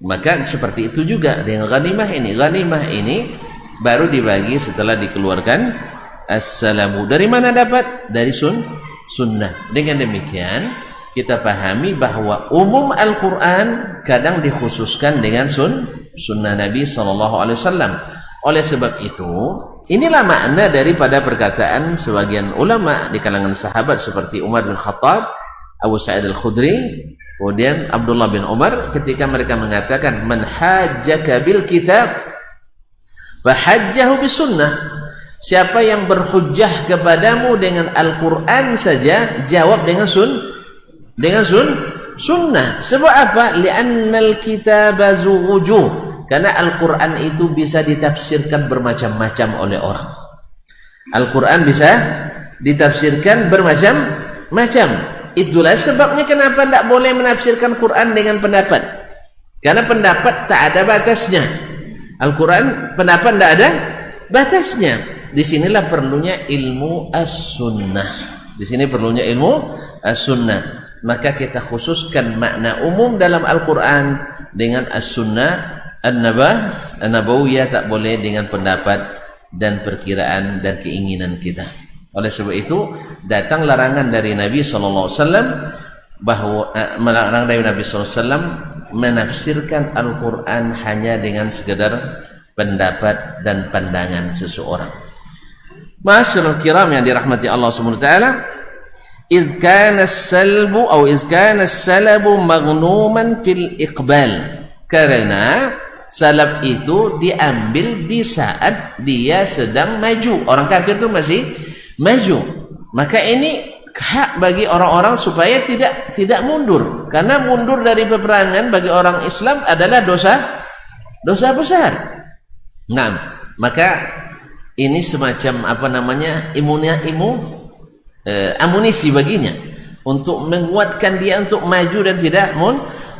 Maka seperti itu juga dengan ghanimah ini. Ghanimah ini baru dibagi setelah dikeluarkan as-salamu. Dari mana dapat? Dari sunnah. Dengan demikian kita pahami bahwa umum Al-Quran kadang dikhususkan dengan sunnah Nabi SAW. Oleh sebab itu, inilah makna daripada perkataan sebagian ulama di kalangan sahabat seperti Umar bin Khattab, Abu Sa'id Al-Khudri, kemudian Abdullah bin Umar, ketika mereka mengatakan man hajjaka bil kitab fahajjahu bis sunnah. Siapa yang berhujjah kepadamu dengan Al-Quran saja, jawab dengan sunnah. Sebab apa? Li'annal kitaba zu wujuh. Karena Al-Quran itu bisa ditafsirkan bermacam-macam oleh orang. Al-Quran bisa ditafsirkan bermacam-macam. Itulah sebabnya kenapa tidak boleh menafsirkan Quran dengan pendapat. Karena pendapat tak ada batasnya. Al-Quran pendapat tidak ada batasnya. Disinilah perlunya ilmu as-sunnah. Di sini perlunya ilmu as-sunnah. Maka kita khususkan makna umum dalam Al-Quran dengan as-sunnah an-nabawiyah, tak boleh dengan pendapat dan perkiraan dan keinginan kita. Oleh sebab itu datang larangan dari Nabi SAW bahwa melarang dari Nabi SAW menafsirkan Al-Quran hanya dengan sekedar pendapat dan pandangan seseorang. Ma'asyiral kiram yang dirahmati Allah Subhanahu wa taala, iz kana as-salbu atau iz kana as-salabu maghnuman fil iqbal. Karena salab itu diambil di saat dia sedang maju. Orang kafir itu masih maju. Maka ini hak bagi orang-orang supaya tidak mundur. Karena mundur dari peperangan bagi orang Islam adalah dosa besar. Nah, maka ini semacam amunisi baginya untuk menguatkan dia untuk maju dan tidak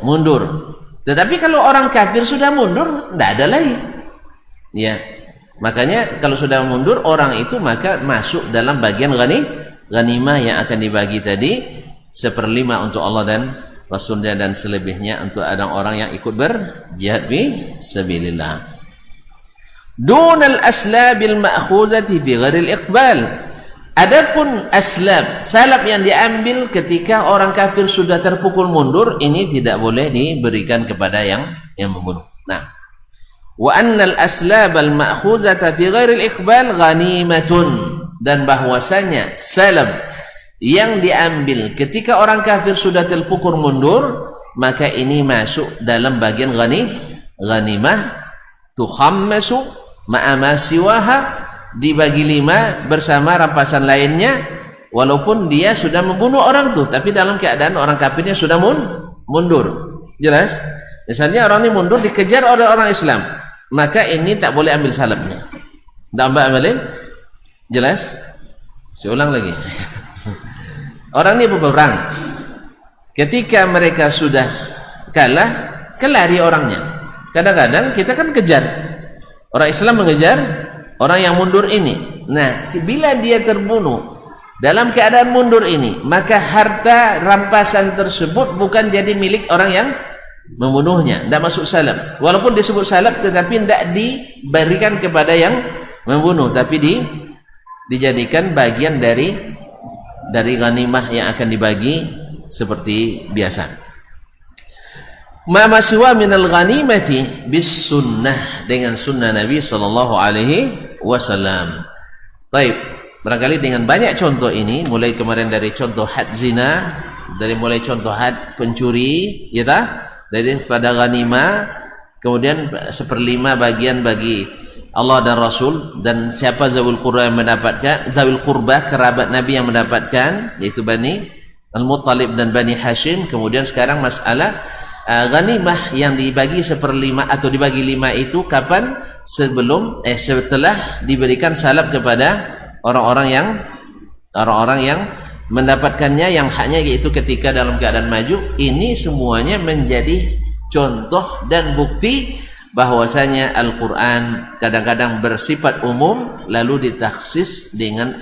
mundur. Tetapi kalau orang kafir sudah mundur, tidak ada lagi. Ya, makanya kalau sudah mundur orang itu maka masuk dalam bagian ghanimah yang akan dibagi tadi, 1/5 untuk Allah dan Rasulnya dan selebihnya untuk orang yang ikut berjihad fi sabilillah. Dunal aslabil ma'khuzati fi ghairil iqbal. Adapun salab yang diambil ketika orang kafir sudah terpukul mundur, ini tidak boleh diberikan kepada yang membunuh. Nah, wa annal aslabal ma'khuzata fi ghairil iqbal ghanimatun, dan bahwasanya salab yang diambil ketika orang kafir sudah terpukul mundur, maka ini masuk dalam bagian ghanimah, tukhammasu ma'ama siwaha, dibagi 5 bersama rampasan lainnya, walaupun dia sudah membunuh orang itu, tapi dalam keadaan orang kafirnya sudah mundur. Jelas? Misalnya orang ini mundur dikejar oleh orang Islam, maka ini tak boleh ambil salabnya. Tak ambil. Jelas? Saya ulang lagi. Orang ini berperang. Ketika mereka sudah kalah, kelari orangnya. Kadang-kadang kita kan kejar. Orang Islam mengejar orang yang mundur ini. Nah, bila dia terbunuh dalam keadaan mundur ini, maka harta rampasan tersebut bukan jadi milik orang yang membunuhnya, tidak masuk salab. Walaupun disebut salab, tetapi tidak diberikan kepada yang membunuh, tapi dijadikan bagian dari ghanimah yang akan dibagi seperti biasa. Ma maswa minal ghanimati bis sunnah, dengan sunnah Nabi sallallahu alaihi wasallam. Baik, barangkali dengan banyak contoh ini, mulai kemarin dari contoh had zina dari mulai contoh pencuri, ya tak? Daripada ghanimah, kemudian 1/5 bagian bagi Allah dan Rasul, dan siapa zawil qurba yang mendapatkan, zawil qurba kerabat Nabi yang mendapatkan, yaitu Bani Al-Muttalib dan Bani Hashim. Kemudian sekarang masalah ghanimah yang dibagi 1/5 atau dibagi 5 itu kapan? Setelah diberikan salab kepada orang-orang yang mendapatkannya, yang haknya, yaitu ketika dalam keadaan maju. Ini semuanya menjadi contoh dan bukti bahwasanya Al-Quran kadang-kadang bersifat umum lalu ditaksis dengan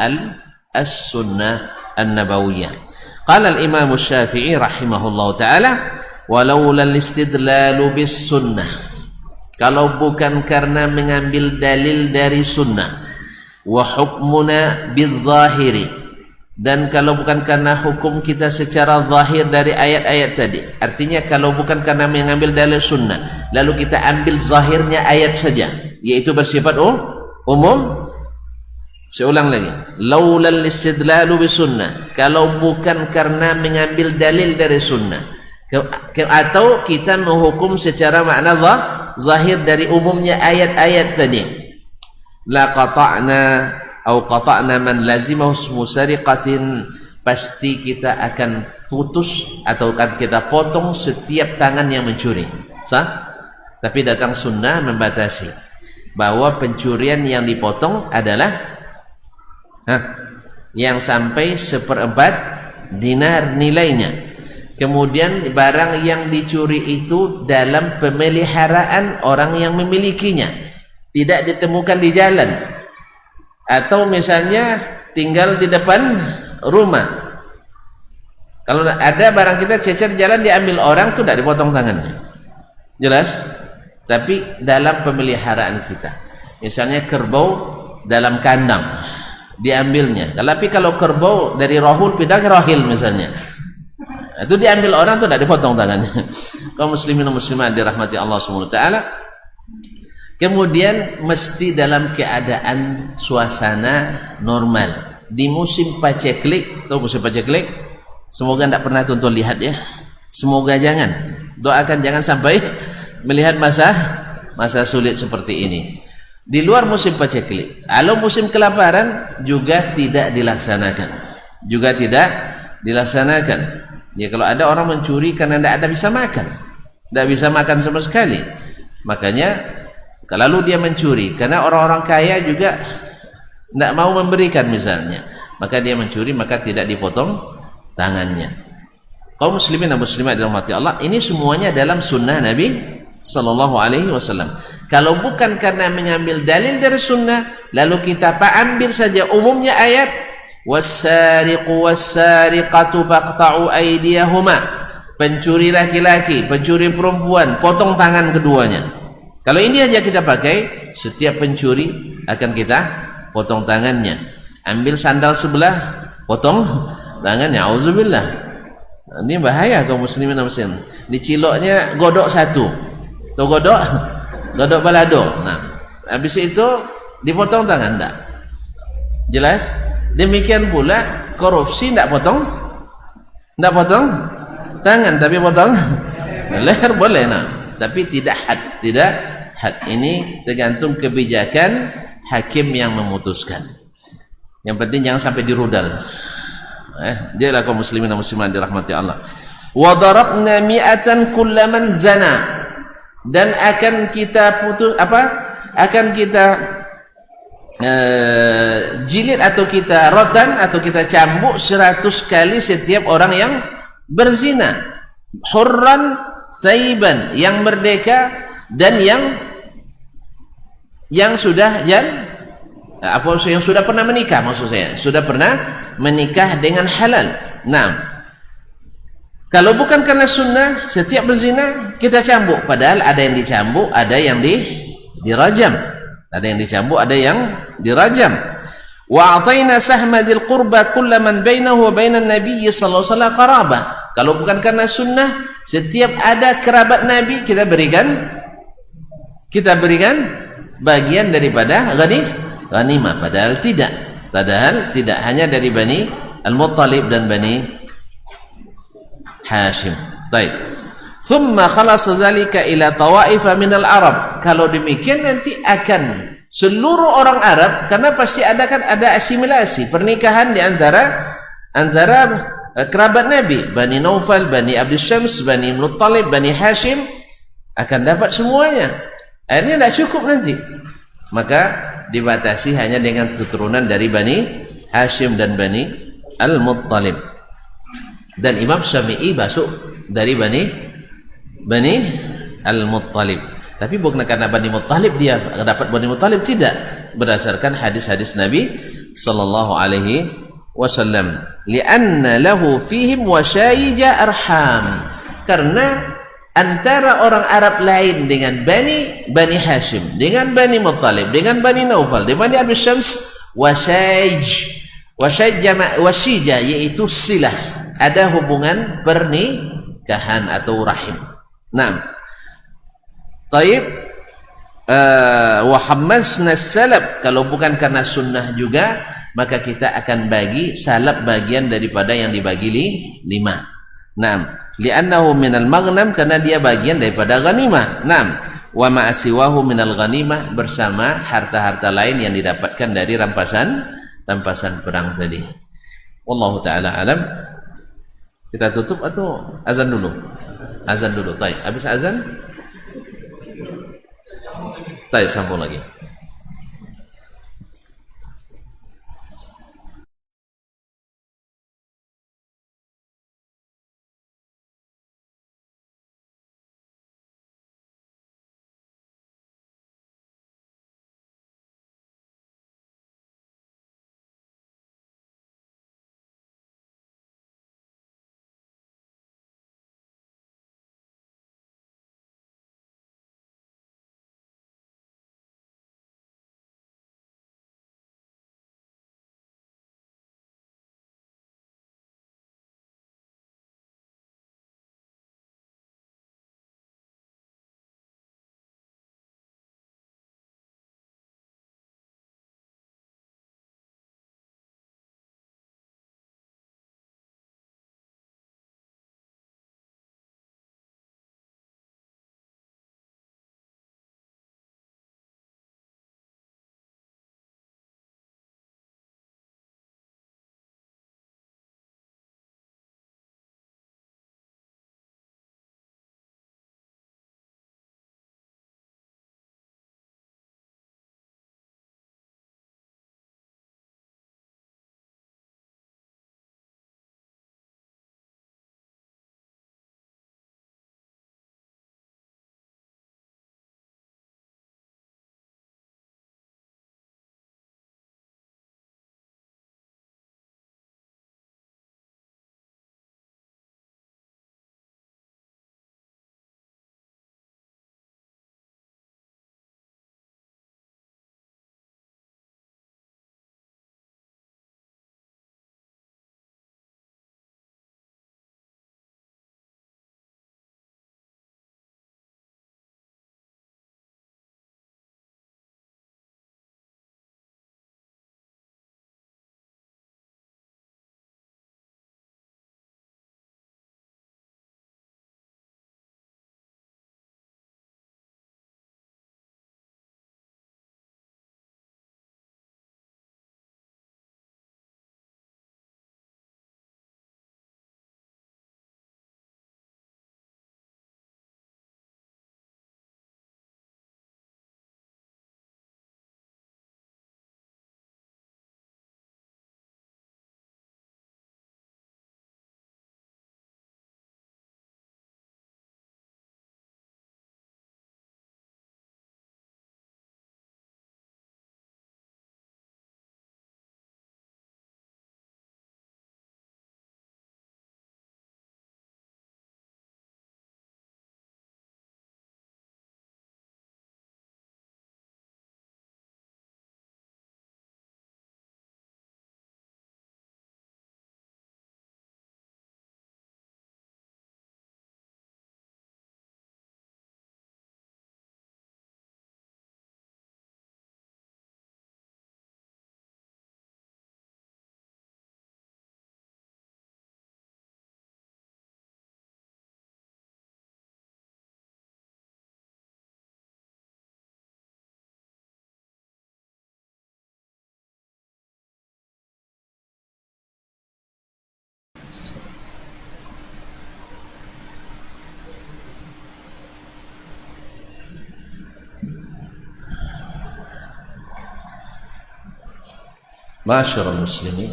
as-sunnah an-nabawiyah. Qala al-Imam Syafi'i rahimahullah ta'ala, walaula al-istidlalu bis sunnah, kalau bukan karena mengambil dalil dari sunnah, wa hukmuna bil-zahiri, dan kalau bukan karena hukum kita secara zahir dari ayat-ayat tadi, artinya kalau bukan karena mengambil dalil sunnah lalu kita ambil zahirnya ayat saja, yaitu bersifat umum. Saya ulang lagi, laulal istidlalu bisunnah, kalau bukan karena mengambil dalil dari sunnah, atau kita menghukum secara makna zahir dari umumnya ayat-ayat tadi, la qata'na atau qata'na man lazimahu ismu sariqatin, pasti kita akan putus atau akan kita potong setiap tangan yang mencuri. Sah? Tapi datang sunnah membatasi bahwa pencurian yang dipotong adalah yang sampai 1/4 dinar nilainya. Kemudian barang yang dicuri itu dalam pemeliharaan orang yang memilikinya, tidak ditemukan di jalan, atau misalnya tinggal di depan rumah. Kalau ada barang kita cecer jalan diambil orang, itu tidak dipotong tangannya, jelas. Tapi dalam pemeliharaan kita, misalnya kerbau dalam kandang diambilnya. Tapi kalau kerbau dari rohul pindah ke rohil misalnya, itu diambil orang, itu tidak dipotong tangannya. Kaum muslimin dan muslimat dirahmati Allah Subhanahu wa taala. Kemudian mesti dalam keadaan suasana normal. Di musim paceklik, tahu musim paceklik? Semoga tidak pernah tonton lihat ya. Semoga jangan. Doakan jangan sampai melihat masa sulit seperti ini. Di luar musim paceklik, kalau musim kelaparan juga tidak dilaksanakan. Ya, kalau ada orang mencuri karena tidak ada bisa makan, tidak bisa makan sama sekali, makanya kalau dia mencuri karena orang-orang kaya juga tidak mau memberikan misalnya, maka dia mencuri, maka tidak dipotong tangannya. Kaum muslimin dan muslimat dirahmati Allah, ini semuanya dalam sunnah Nabi sallallahu alaihi wasallam. Kalau bukan karena mengambil dalil dari sunnah, lalu kita ambil saja umumnya ayat, was-sariqu was-sariqatu faqta'u aydiyahuma, pencuri laki-laki, pencuri perempuan, potong tangan keduanya. Kalau ini aja kita pakai, setiap pencuri akan kita potong tangannya. Ambil sandal sebelah, potong tangannya. Auzubillah. Ini bahaya kaum muslimin dan muslimat. Diciloknya godok satu. Tuh godok balado. Nah, habis itu dipotong tangan enggak? Jelas? Demikian pula korupsi enggak potong? Enggak potong tangan, tapi potong leher boleh, nah. Tapi tidak had, ini tergantung kebijakan hakim yang memutuskan. Yang penting jangan sampai dirudal. Dialah kaum muslimin dan muslimat dirahmati Allah. Wa darabna mi'atan kullaman zana, dan akan kita jilid atau kita rotan atau kita cambuk 100 kali setiap orang yang berzina. Hurran thayyiban, yang merdeka dan yang sudah yang sudah pernah menikah, maksud saya sudah pernah menikah dengan halal. Nah, kalau bukan karena sunnah, setiap berzina kita cambuk, padahal ada yang dicambuk, ada yang dirajam, ada yang dicambuk, ada yang dirajam. Wa ataina sahma dzil qurba kullaman bainahu wa bainan nabiy sallallahu alaihi wasallam qarabah. Kalau bukan karena sunnah, setiap ada kerabat Nabi kita berikan bagian daripada ghanimah, padahal tidak hanya dari Bani Al-Muttalib dan Bani Hashim. Baik. Thumma khalas zalika ila tawaifa minal Arab. Kalau demikian nanti akan seluruh orang Arab, karena pasti ada asimilasi pernikahan di antara kerabat Nabi, Bani Naufal, Bani Abdul Syams, Bani Muttalib, Bani Hashim, akan dapat semuanya. Akhirnya tidak cukup nanti, maka dibatasi hanya dengan keturunan dari Bani Hashim dan Bani Al-Muttalib. Dan Imam Syafi'i masuk dari Bani Al-Muttalib. Tapi bukan karena Bani Muttalib dia dapat Bani Muttalib, tidak, berdasarkan hadis-hadis Nabi sallallahu alaihi wasallam. Li'anna lahu fihim wasyayja arham. Karena antara orang Arab lain dengan Bani Hashim, dengan Bani Muttalib, dengan Bani Naufal, dengan Bani Abdul Syams, wasyija yaitu silah, ada hubungan pernikahan atau rahim. Nah, taib wa hammasna salab, kalau bukan karena sunnah juga, maka kita akan bagi salab bagian daripada yang dibagi 5. Naam, li'annahu minal maghnam, karena dia bagian daripada ghanimah. Naam, wa ma siwahu minal ghanimah, bersama harta-harta lain yang didapatkan dari rampasan perang tadi. Wallahu taala alam. Kita tutup atau azan dulu? Azan dulu. Baik, habis azan sambung lagi. Ma'asyiral muslimin,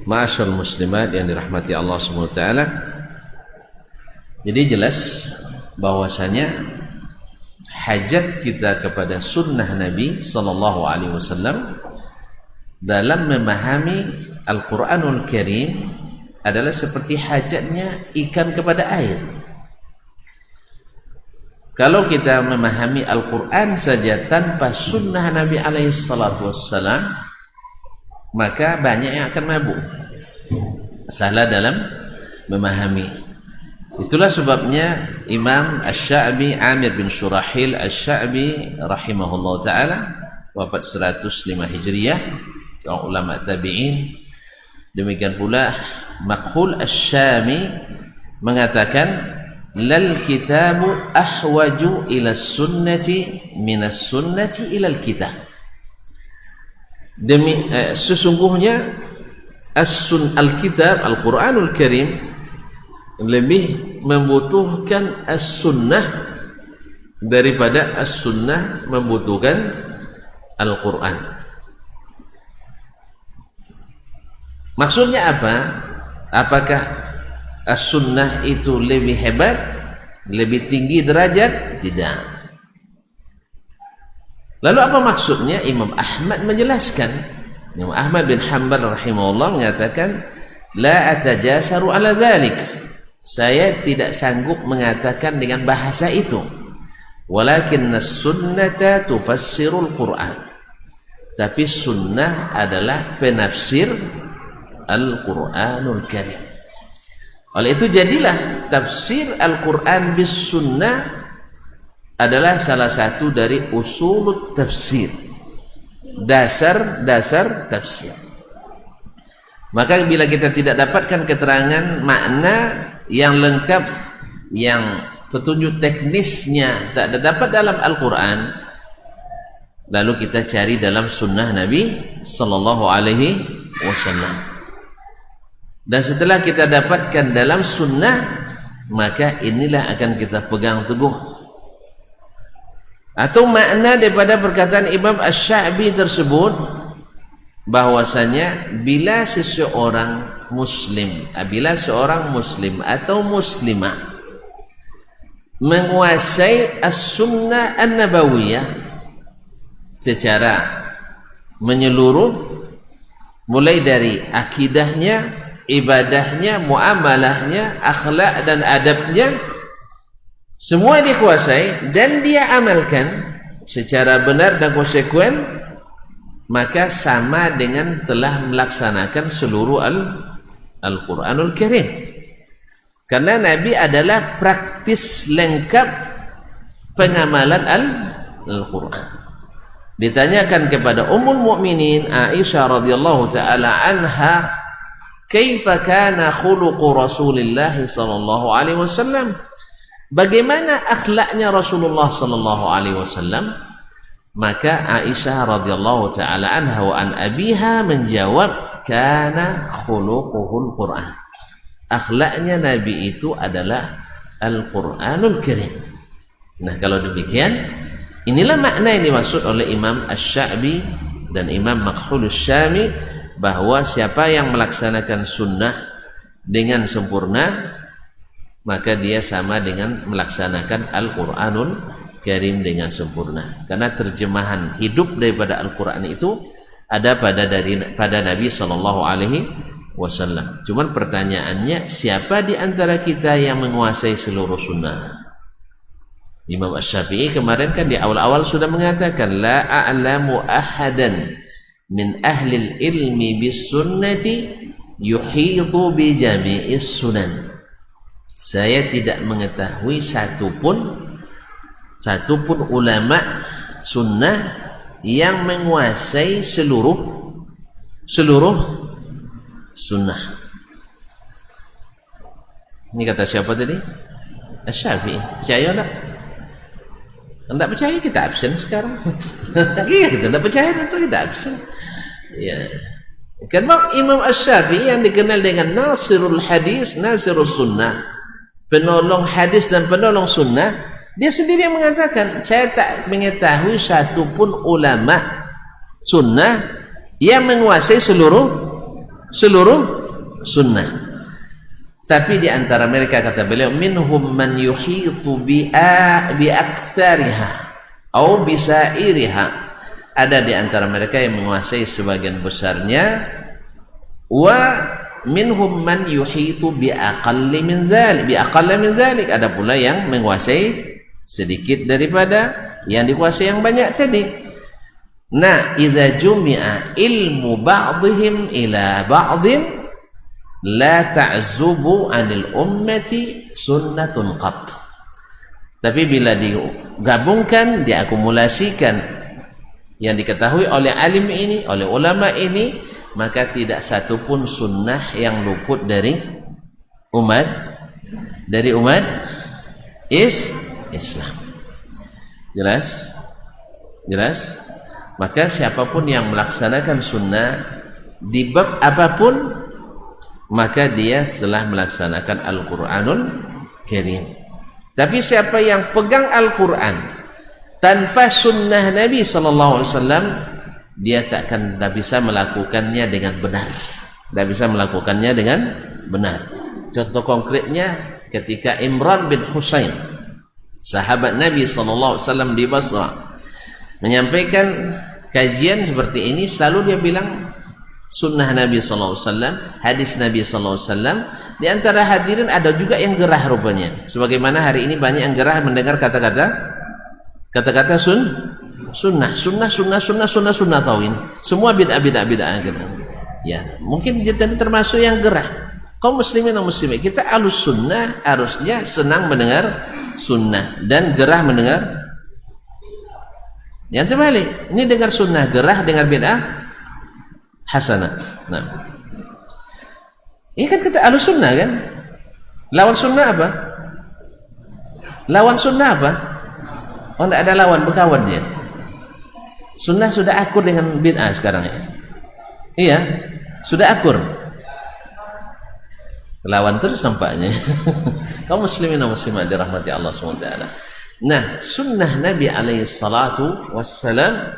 ma'asyiral muslimat yang dirahmati Allah Subhanahu wa taala. Jadi jelas bahwasanya hajat kita kepada sunnah Nabi sallallahu alaihi wasallam dalam memahami Al-Qur'anul Karim adalah seperti hajatnya ikan kepada air. Kalau kita memahami Al-Quran saja tanpa sunnah Nabi alaihi salatu wassalam, maka banyak yang akan mabuk, salah dalam memahami. Itulah sebabnya Imam Asy-Sya'bi, Amir bin Syurahil Asy-Sya'bi rahimahullah ta'ala, wafat 105 Hijriyah, seorang ulama tabi'in. Demikian pula Makhul Asy-Syami mengatakan, lal kitabu ahwaju ila sunnati minas sunnati ilal kitab. Sesungguhnya Al-Kitab, Al-Quranul Karim lebih membutuhkan as-sunnah daripada as-sunnah membutuhkan Al-Quran. Maksudnya apa? Apakah as-sunnah itu lebih hebat, lebih tinggi derajat? Tidak. Lalu apa maksudnya? Imam Ahmad menjelaskan. Imam Ahmad bin Hanbal rahimahullah mengatakan, la atajasaru ala dzalik. Saya tidak sanggup mengatakan dengan bahasa itu. Walakin as-sunnata tufassirul Qur'an. Tapi sunnah adalah penafsir Al-Qur'anul Karim. Oleh itu jadilah tafsir Al-Quran bis sunnah adalah salah satu dari usul tafsir, dasar-dasar tafsir. Maka bila kita tidak dapatkan keterangan makna yang lengkap, yang petunjuk teknisnya tak dapat dalam Al-Quran, lalu kita cari dalam sunnah Nabi sallallahu alaihi wasallam. Dan setelah kita dapatkan dalam sunnah, maka inilah akan kita pegang teguh. Atau makna daripada perkataan Imam Asy-Sya'bi tersebut, bahwasanya bila seorang muslim atau muslimah menguasai as-sunnah an-nabawiyah secara menyeluruh, mulai dari akidahnya, ibadahnya, muamalahnya, akhlak dan adabnya, semua dikuasai dan dia amalkan secara benar dan konsekuen, maka sama dengan telah melaksanakan seluruh Al-Quranul Karim. Karena Nabi adalah praktis lengkap pengamalan Al-Quran. Ditanyakan kepada Ummul Mukminin Aisyah radhiyallahu taala anha, kaifa kana khuluqu Rasulillah sallallahu alaihi wasallam? Bagaimana akhlaknya Rasulullah sallallahu alaihi wasallam? Maka Aisyah radhiyallahu taala anha wa an abiha menjawab, kana khuluquhul Quran. Akhlaknya Nabi itu adalah Al-Quranul Karim. Nah, kalau demikian, inilah makna yang dimaksud oleh Imam Asy-Sya'bi dan Imam Makhul Asy-Syami, bahwa siapa yang melaksanakan sunnah dengan sempurna, maka dia sama dengan melaksanakan Al-Quranul Karim dengan sempurna. Karena terjemahan hidup daripada Al-Quran itu ada pada Nabi sallallahu alaihi wasallam. Cuman pertanyaannya, siapa di antara kita yang menguasai seluruh sunnah? Imam Asy-Syafi'i kemarin kan di awal-awal sudah mengatakan, la a'lamu ahadan min ahlil ilmi bis sunnati yuhitu bi jami'is sunan. Saya tidak mengetahui satupun ulama sunnah yang menguasai seluruh sunnah. Ini kata siapa tadi? Asy-Syafi'i. Percaya tak? Tidak percaya kita absen sekarang. Kita tidak percaya tentu kita absen. Ya. Karena Imam Asy-Syafi'i yang dikenal dengan Nasirul Hadis, Nasirul Sunnah, penolong hadis dan penolong sunnah, dia sendiri yang mengatakan, saya tak mengetahui satupun ulama sunnah yang menguasai seluruh sunnah. Tapi di antara mereka, kata beliau, minhum man yuhitu bi aktsariha atau bisairiha. Ada di antara mereka yang menguasai sebagian besarnya, wa minhum man yuhitu bi aqalli min dzalik. Ada pula yang menguasai sedikit daripada yang dikuasai yang banyak tadi. Nah, idza jumi'a ilmu ba'dihim ila ba'din la ta'zubu 'anil ummati sunnatun qat. Tapi bila digabungkan, diakumulasikan yang diketahui oleh alim ini, oleh ulama ini, maka tidak satu pun sunnah yang luput dari umat Islam. Jelas? Maka siapapun yang melaksanakan sunnah di bab apapun, maka dia telah melaksanakan Al-Quranul Karim. Tapi siapa yang pegang Al-Quran tanpa sunnah Nabi SAW, dia tak bisa melakukannya dengan benar. Contoh konkretnya ketika Imran bin Husain, sahabat Nabi SAW di Basra, menyampaikan kajian seperti ini, selalu dia bilang sunnah Nabi SAW, hadis Nabi SAW. Di antara hadirin ada juga yang gerah rupanya, sebagaimana hari ini banyak yang gerah mendengar kata-kata sunnah tauin, semua bid'ah gitu. Ya, mungkin kita termasuk yang gerah. Kaum muslimin dan muslimat, kita alus sunnah harusnya senang mendengar sunnah dan gerah mendengar. Yang terbalik, ini dengar sunnah gerah, dengar bid'ah hasanah. Nah, ini kan kita alus sunnah kan? Lawan sunnah apa? Oh, tidak ada lawan, berkawan dia. Sunnah sudah akur dengan bid'ah sekarang ya. Iya, sudah akur. Lawan terus nampaknya. Kaum muslimin dan muslimat dirahmati Allah SWT. Nah, sunnah Nabi alaihi salatu wassalam,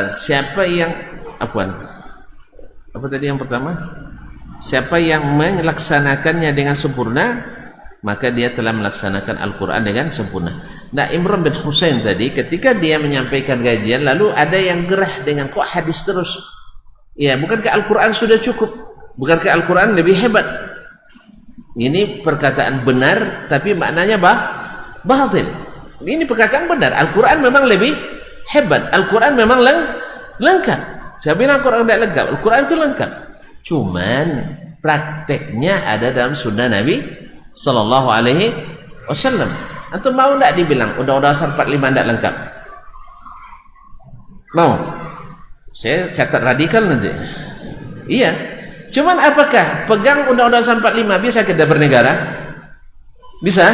siapa yang apa tadi yang pertama? Siapa yang melaksanakannya dengan sempurna, maka dia telah melaksanakan Al-Quran dengan sempurna. Nah, Imran bin Husain tadi ketika dia menyampaikan kajian, lalu ada yang gerah dengan kok hadis terus. Ya, bukankah Al-Quran sudah cukup? Bukankah Al-Quran lebih hebat? Ini perkataan benar, tapi maknanya batil. Ini perkataan benar. Al-Quran memang lebih hebat. Al-Quran memang lengkap. Saya bilang Al-Quran tidak lengkap. Al-Quran itu lengkap. Cuman prakteknya ada dalam sunnah Nabi Sallallahu Alaihi Wasallam. Atau mau tidak dibilang Undang-Undang Dasar 45 tidak lengkap? Mau? Saya catat radikal nanti. Iya. Cuman apakah pegang Undang-Undang Dasar 45 bisa kita bernegara? Bisa?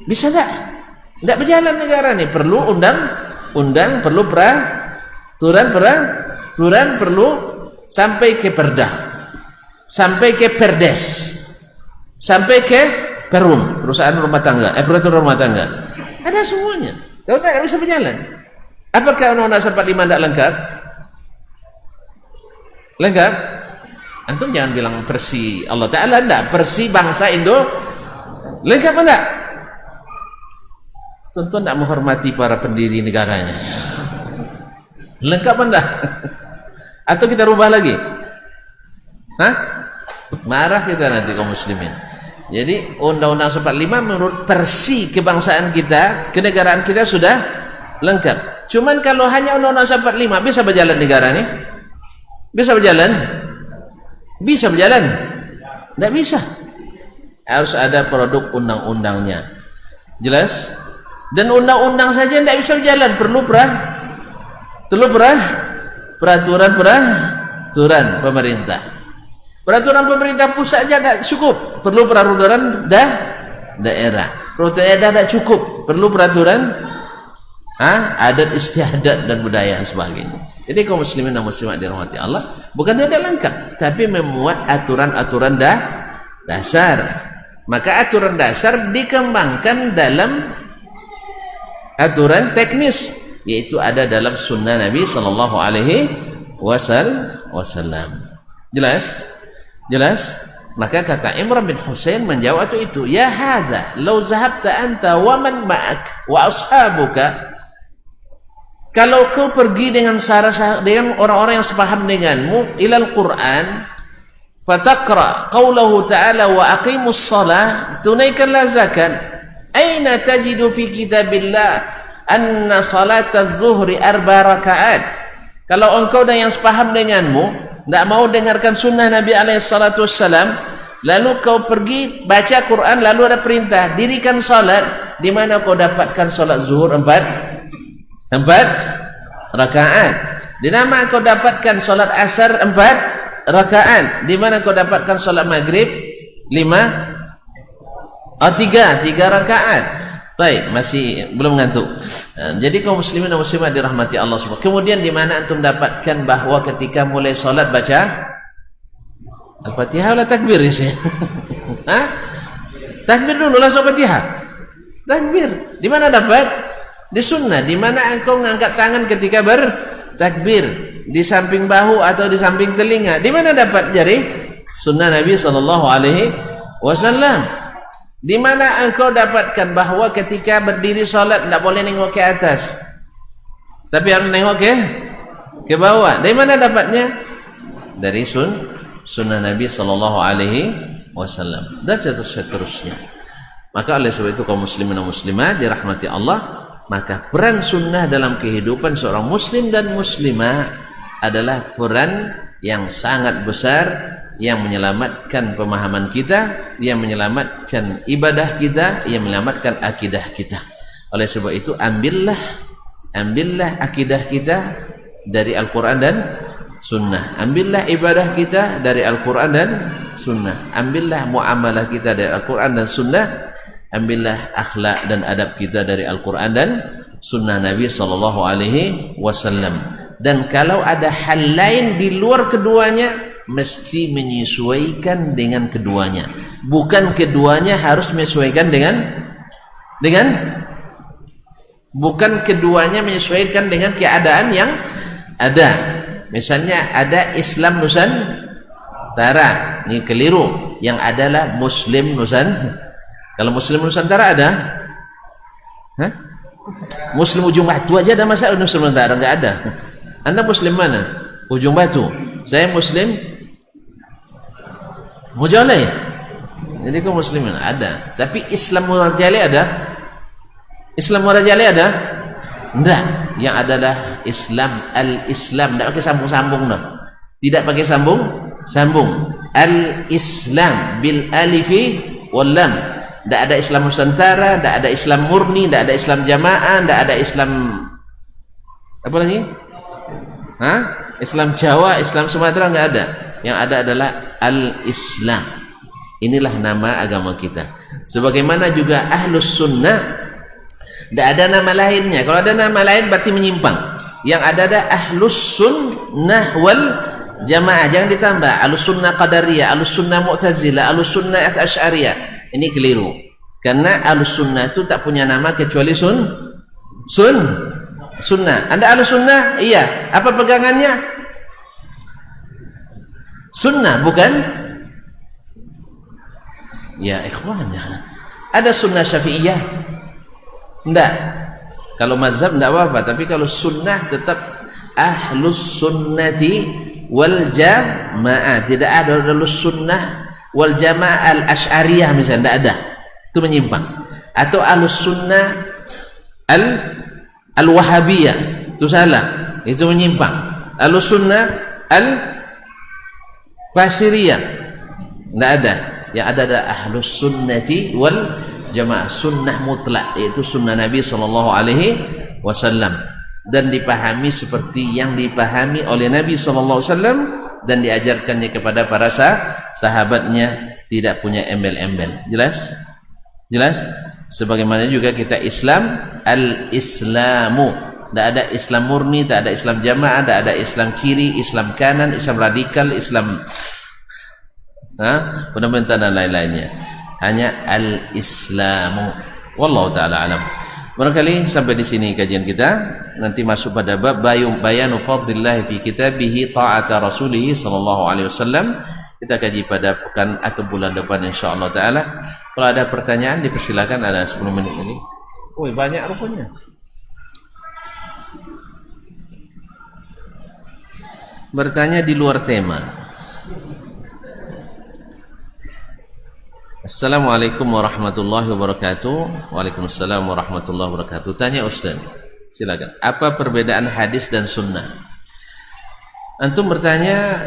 Bisa tak? Tidak berjalan negara nih. Perlu undang-undang, perlu peraturan, perlu sampai ke perda, sampai ke perdes, sampai ke perum, perusahaan rumah tangga, peraturan rumah tangga. Ada semuanya. Kalau tidak bisa berjalan. Apakah Undang-Undang Dasar 45 tidak lengkap? Lengkap? Antum jangan bilang versi Allah Ta'ala, tidak. Versi bangsa Indo lengkap enggak? Tentu tidak menghormati para pendiri negaranya. Lengkap enggak? Atau kita rubah lagi? Hah? Marah kita nanti kaum muslimin. Jadi Undang-Undang 45 menurut versi kebangsaan kita, kenegaraan kita sudah lengkap. Cuman kalau hanya Undang-Undang 45 bisa berjalan negara ini? Bisa berjalan? Bisa berjalan? Tidak bisa. Harus ada produk undang-undangnya. Jelas? Dan undang-undang saja tidak bisa berjalan, perlu peraturan pemerintah. Peraturan pemerintah pusat saja tidak cukup, perlu peraturan daerah. Peraturan daerah tidak cukup, perlu peraturan adat istiadat dan budaya dan sebagainya. Jadi kaum muslimin dan muslimat dirahmati Allah, bukan tidak lengkap, tapi memuat aturan-aturan dasar. Maka aturan dasar dikembangkan dalam aturan teknis, yaitu ada dalam sunnah Nabi Sallallahu Alaihi wasallam. Jelas? Maka kata Imran bin Husain menjawab itu, ya hadza law zahabta anta wa man ma'ak wa ashabuka, kalau kau pergi dengan orang-orang yang sepaham denganmu ilal Quran, fataqra qawlahu ta'ala wa aqimus shalah, tunaikanlah zakat. Aina tajidu fi kitabillah anna salatadz zuhri 4 rakaat. Kalau engkau dan yang sepaham denganmu tidak mau dengarkan sunnah Nabi alaihissalatu wassalam, lalu kau pergi baca Quran, lalu ada perintah dirikan salat, di mana kau dapatkan salat zuhur 4 rakaat? Di mana kau dapatkan salat asar 4 rakaat? Di mana kau dapatkan salat maghrib 3 rakaat? Baik, masih belum ngantuk. Jadi kaum muslimin dan muslimat dirahmati Allah subhanahu. Kemudian di mana antum dapatkan bahwa ketika mulai salat baca Al-Fatihah, atau takbir ya sih? Hah? Takbir dulu langsung Fatihah. Takbir. Di mana dapat? Di sunnah. Di mana engkau mengangkat tangan ketika bertakbir? Di samping bahu atau di samping telinga? Di mana dapat jari? Sunnah Nabi sallallahu alaihi wasallam. Di mana engkau dapatkan bahwa ketika berdiri salat tidak boleh nengok ke atas, tapi harus nengok ke bawah? Dari mana dapatnya? Dari sunnah Nabi sallallahu alaihi wasallam dan seterusnya. Maka oleh sebab itu kaum muslimin dan muslimat dirahmati Allah, maka peran sunnah dalam kehidupan seorang muslim dan muslimah adalah peran yang sangat besar, yang menyelamatkan pemahaman kita, yang menyelamatkan ibadah kita, yang menyelamatkan akidah kita. Oleh sebab itu ambillah akidah kita dari Al-Quran dan Sunnah. Ambillah ibadah kita dari Al-Quran dan Sunnah. Ambillah muamalah kita dari Al-Quran dan Sunnah. Ambillah akhlak dan adab kita dari Al-Quran dan Sunnah Nabi sallallahu alaihi wasallam. Dan kalau ada hal lain di luar keduanya, mesti menyesuaikan dengan keduanya. Bukan keduanya harus menyesuaikan bukan keduanya menyesuaikan dengan keadaan yang ada. Misalnya ada Islam Nusantara, ini keliru. Yang adalah Muslim Nusantara. Kalau Muslim Nusantara ada, Muslim Ujung Batu aja ada masa Muslim Nusantara nggak ada. Anda Muslim mana? Ujung Batu. Saya Muslim Mujalai. Jadi kau Muslim ada. Tapi Islam Murajali ada? Islam Murajali ada? Enggak. Yang adalah Islam al-Islam. Tidak pakai sambung-sambung dah. Tidak pakai sambung. Al-Islam bil alifi wal lam. Tidak ada Islam Nusantara, tidak ada Islam murni, tidak ada Islam jamaah, tidak ada Islam apa lagi? Islam Jawa, Islam Sumatera nggak ada. Yang ada adalah al-Islam. Inilah nama agama kita. Sebagaimana juga Ahlus Sunnah, tidak ada nama lainnya. Kalau ada nama lain berarti menyimpang. Yang ada Ahlus Sunnah wal Jamaah. Jangan ditambah Ahlus Sunnah Qadariyah, Ahlus Sunnah Mu'tazilah, Ahlus Sunnah Asy'ariyah. Ini keliru. Karena Ahlus Sunnah itu tak punya nama kecuali Sunnah. Anda Ahlus Sunnah? Iya. Apa pegangannya? Sunnah, bukan? Ya ikhwan, ada Sunnah Syafi'iyah? Enggak. Kalau mazhab enggak apa-apa, tapi kalau sunnah tetap Ahlus Sunnati wal Jamaah. Tidak ada Ahlus Sunnah wal Jamaah al-Asy'ariyah misalnya, enggak ada. Itu menyimpang. Atau Ahlus Sunnah al-Wahabiyah, itu salah. Itu menyimpang. Ahlus Sunnah al-Basiriyah, enggak ada. Yang ada Ahlus Sunnati wal Jamaah, sunnah mutlak, yaitu sunnah Nabi sallallahu alaihi wasallam, dan dipahami seperti yang dipahami oleh Nabi sallallahu alaihi wasallam dan diajarkannya kepada para sahabatnya, tidak punya embel-embel. Jelas? Sebagaimana juga kita Islam al-Islamu, tidak ada Islam murni, tak ada Islam jamaah, tak ada Islam kiri, Islam kanan, Islam radikal, Islam fundamental dan lain-lainnya. Hanya al-Islamu. Wallahu ta'ala alam. Barangkali sampai di sini kajian kita. Nanti masuk pada bab bayanu fadlillah fi kitabih ta'ata rasulih sallallahu alaihi wasallam. Kita kaji pada pekan atau bulan depan insyaallah taala. Kalau ada pertanyaan dipersilakan, ada 10 menit ini. Woi, banyak rupanya. Bertanya di luar tema. Assalamualaikum warahmatullahi wabarakatuh. Waalaikumsalam warahmatullahi wabarakatuh. Tanya Ustaz, silakan. Apa perbedaan hadis dan sunnah? Antum bertanya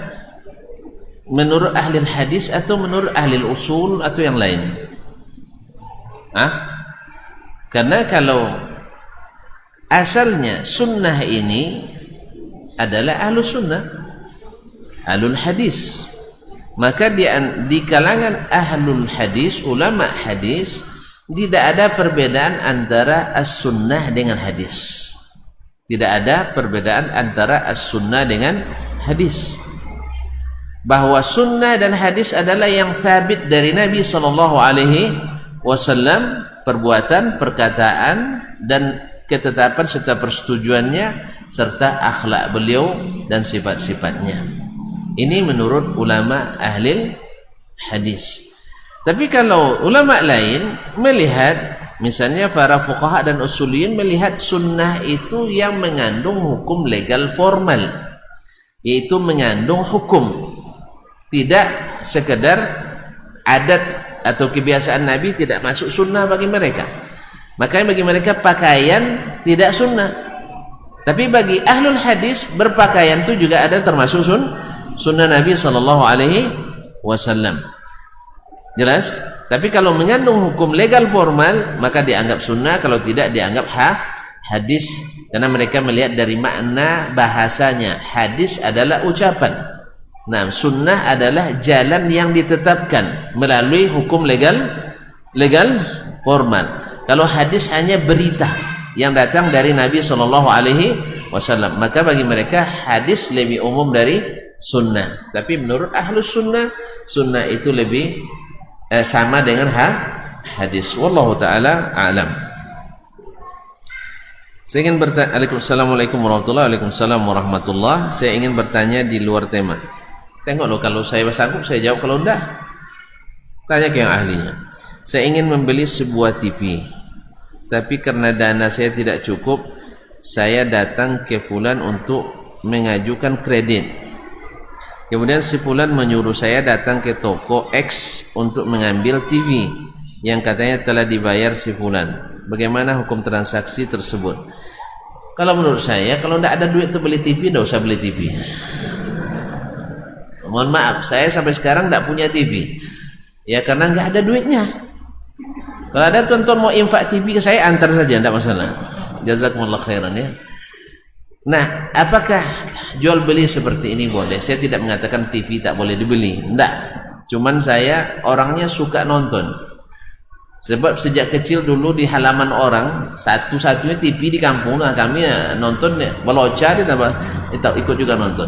menurut ahli hadis atau menurut ahli usul atau yang lain? Karena kalau asalnya sunnah ini adalah ahlu sunnah, ahlul hadis, maka di kalangan ahlul hadis, ulama hadis, tidak ada perbedaan antara as-sunnah dengan hadis. Tidak ada perbedaan antara as-sunnah dengan hadis. Bahwa sunnah dan hadis adalah yang sabit dari Nabi sallallahu alaihi wasallam, perbuatan, perkataan dan ketetapan serta persetujuannya serta akhlak beliau dan sifat-sifatnya. Ini menurut ulama ahli hadis. Tapi kalau ulama lain melihat, misalnya para fuqaha dan usuliyin melihat sunnah itu yang mengandung hukum legal formal, yaitu mengandung hukum, tidak sekedar adat atau kebiasaan Nabi, tidak masuk sunnah bagi mereka. Makanya bagi mereka pakaian tidak sunnah. Tapi bagi ahlul hadis berpakaian itu juga ada termasuk sunnah Nabi sallallahu alaihi wasallam. Jelas? Tapi kalau mengandung hukum legal formal maka dianggap sunnah, kalau tidak dianggap hadis, karena mereka melihat dari makna bahasanya. Hadis adalah ucapan. Nah, sunnah adalah jalan yang ditetapkan melalui hukum legal formal. Kalau hadis hanya berita yang datang dari Nabi sallallahu alaihi wasallam, maka bagi mereka hadis lebih umum dari sunnah. Tapi menurut ahlus sunnah, sunnah itu lebih sama dengan hadis. Wallahu taala a'lam. Saya ingin bertanya. Assalamualaikum warahmatullahi wabarakatuh. Waalaikumsalam warahmatullahi. Saya ingin bertanya di luar tema. Tengok loh, kalau saya sanggup saya jawab, kalau enggak tanya ke yang ahlinya. Saya ingin membeli sebuah TV, tapi karena dana saya tidak cukup, saya datang ke fulan untuk mengajukan kredit. Kemudian si fulan menyuruh saya datang ke toko X untuk mengambil TV yang katanya telah dibayar si fulan. Bagaimana hukum transaksi tersebut? Kalau menurut saya, kalau tidak ada duit untuk beli TV, tidak usah beli TV. Mohon maaf, saya sampai sekarang tidak punya TV. Ya karena nggak ada duitnya. Kalau ada tuan-tuan mau infak TV ke saya, antar saja, tidak masalah. Jazakumullah khairan ya. Nah, apakah jual beli seperti ini boleh? Saya tidak mengatakan TV tak boleh dibeli, tidak. Cuman saya orangnya suka nonton. Sebab sejak kecil dulu di halaman orang, satu-satunya TV di kampung, nah kami nonton ya, baloca ikut juga nonton.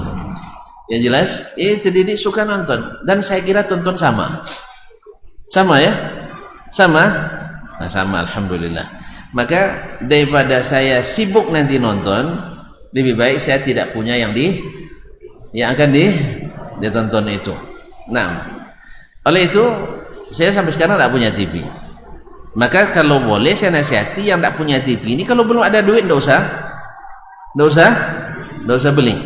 Yang jelas, terdidik suka nonton, dan saya kira tonton sama ya. Sama? Nah, sama, alhamdulillah. Maka daripada saya sibuk nanti nonton, lebih baik saya tidak punya yang akan ditonton itu. Nah, oleh itu saya sampai sekarang tidak punya TV. Maka kalau boleh saya nasihati yang tidak punya TV ini, kalau belum ada duit tidak usah beli.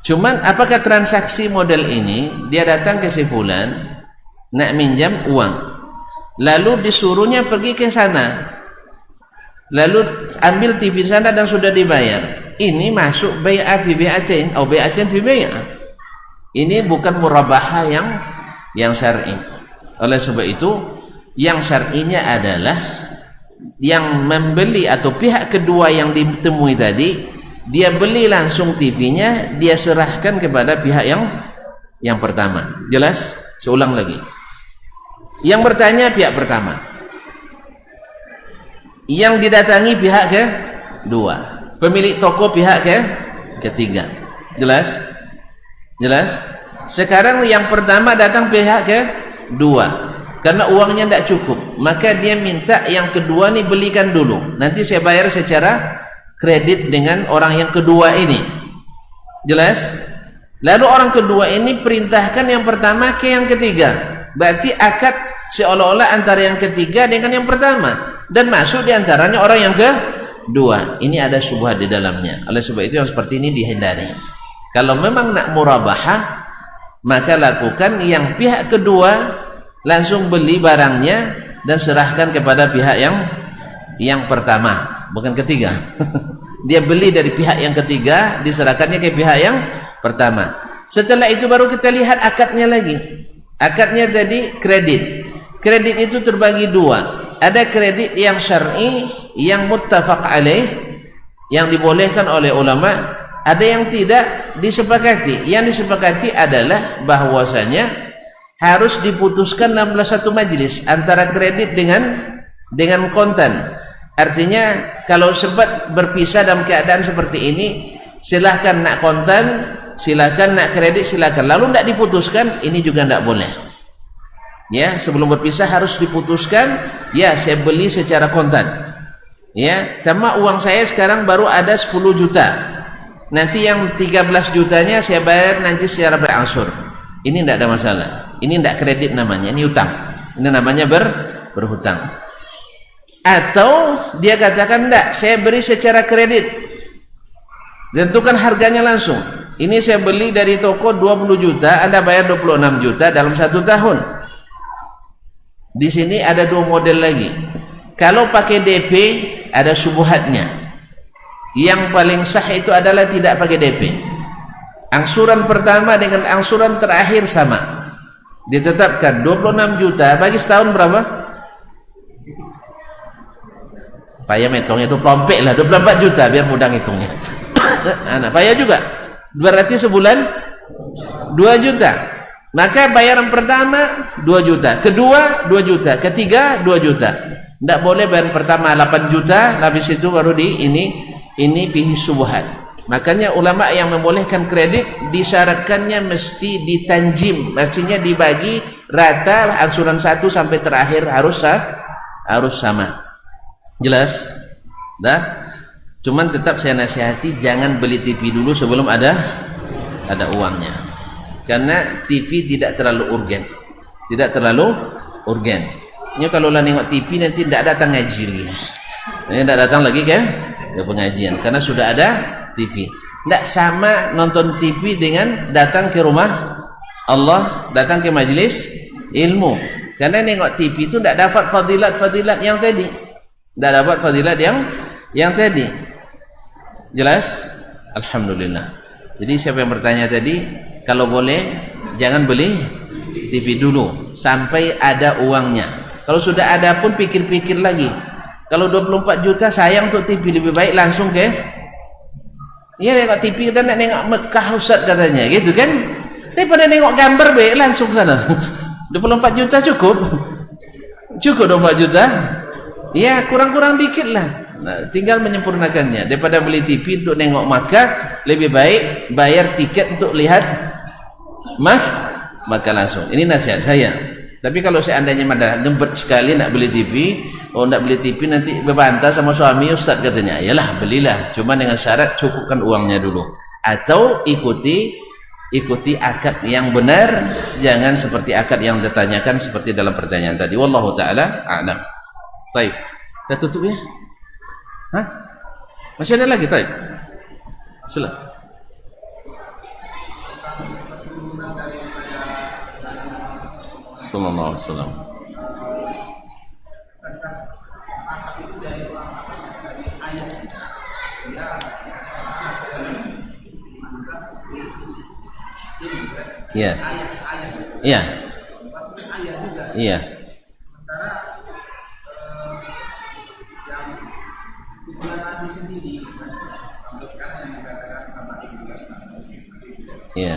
Cuman apakah transaksi model ini, dia datang ke si fulan nak minjam uang, lalu disuruhnya pergi ke sana, lalu ambil TV sana dan sudah dibayar, ini masuk bai'ah fi bai'atin atau bai'atin fi bai'ah. Ini bukan murabahah yang syar'i. Oleh sebab itu yang syar'inya adalah yang membeli atau pihak kedua yang ditemui tadi, dia beli langsung TV-nya, dia serahkan kepada pihak yang pertama. Jelas? Seulang lagi. Yang bertanya pihak pertama, yang didatangi pihak kedua, pemilik toko pihak ketiga. Jelas? Sekarang yang pertama datang pihak kedua, karena uangnya tidak cukup, maka dia minta yang kedua nih belikan dulu, nanti saya bayar secara kredit dengan orang yang kedua ini. Jelas? Lalu orang kedua ini perintahkan yang pertama ke yang ketiga, berarti akad seolah-olah antara yang ketiga dengan yang pertama, dan masuk di antaranya orang yang kedua. Ini ada syubhat di dalamnya. Oleh sebab itu yang seperti ini dihindari. Kalau memang nak murabahah, maka lakukan yang pihak kedua langsung beli barangnya dan serahkan kepada pihak yang pertama, bukan ketiga. Dia beli dari pihak yang ketiga, diserahkannya ke pihak yang pertama. Setelah itu baru kita lihat akadnya lagi. Akadnya tadi kredit. Kredit itu terbagi dua. Ada kredit yang syar'i, yang muttafaq alaih, yang dibolehkan oleh ulama. Ada yang tidak disepakati. Yang disepakati adalah bahwasanya harus diputuskan dalam satu majlis antara kredit dengan kontan. Artinya kalau sempat berpisah dalam keadaan seperti ini, silahkan nak kontan, silahkan nak kredit, silahkan. Lalu tidak diputuskan, ini juga tidak boleh. Ya, sebelum berpisah harus diputuskan. Ya, saya beli secara kontan. Ya, sama uang saya sekarang baru ada 10 juta. Nanti yang 13 jutanya saya bayar nanti secara berangsur. Ini tidak ada masalah. Ini tidak kredit namanya, ini utang. Ini namanya berhutang. Atau dia katakan enggak, saya beri secara kredit, tentukan harganya langsung. Ini saya beli dari toko 20 juta, Anda bayar 26 juta dalam 1 tahun. Di sini ada dua model lagi. Kalau pakai DP ada syubhatnya. Yang paling sah itu adalah tidak pakai DP. Angsuran pertama dengan angsuran terakhir sama, ditetapkan 26 juta bagi setahun berapa? Payah metongnya 24 lah, 24 juta biar mudah ngitungnya. Nah, payah juga. Berarti sebulan 2 juta. Maka bayaran pertama 2 juta, kedua 2 juta, ketiga 2 juta. Tidak boleh bayaran pertama 8 juta, habis itu baru ini pilih subhat. Makanya ulama yang membolehkan kredit disyaratkannya mesti ditanjim, maksudnya dibagi rata, angsuran 1 sampai terakhir harus sama. Jelas? Dah? Cuman tetap saya nasihati jangan beli TV dulu sebelum ada uangnya. Karena TV tidak terlalu urgen. Tidak terlalu urgen. Ini kalau lah nengok TV nanti tidak datang ngaji lagi. Tidak datang lagi ke pengajian karena sudah ada TV. Tidak sama nonton TV dengan datang ke rumah Allah, datang ke majelis ilmu. Karena nengok TV itu tidak dapat fadilat-fadilat yang tadi. Tidak dapat fadilat yang tadi. Jelas? Alhamdulillah. Jadi siapa yang bertanya tadi, kalau boleh jangan beli TV dulu sampai ada uangnya. Kalau sudah ada pun pikir-pikir lagi. Kalau 24 juta sayang untuk TV, lebih baik langsung ke nengok TV dan nak nengok Mekah Ustaz katanya, gitu kan? Daripada nengok gambar baik langsung sana. 24 juta cukup 24 juta. Ya kurang-kurang dikit lah. Nah, tinggal menyempurnakannya. Daripada beli TV untuk nengok Makkah, lebih baik bayar tiket untuk lihat Makkah langsung. Ini nasihat saya. Tapi kalau seandainya jemput sekali nak beli TV, nak beli TV nanti berbantah sama suami Ustaz katanya. Yalah belilah, cuma dengan syarat cukupkan uangnya dulu. Atau ikuti akad yang benar, jangan seperti akad yang ditanyakan seperti dalam pertanyaan tadi. Wallahu taala a'lam. Baik, kita tutup ya. Hah? Masih ada lagi, baik. Silakan. Sallallahu alaihi wasallam. Iya. Iya. Iya. Iya.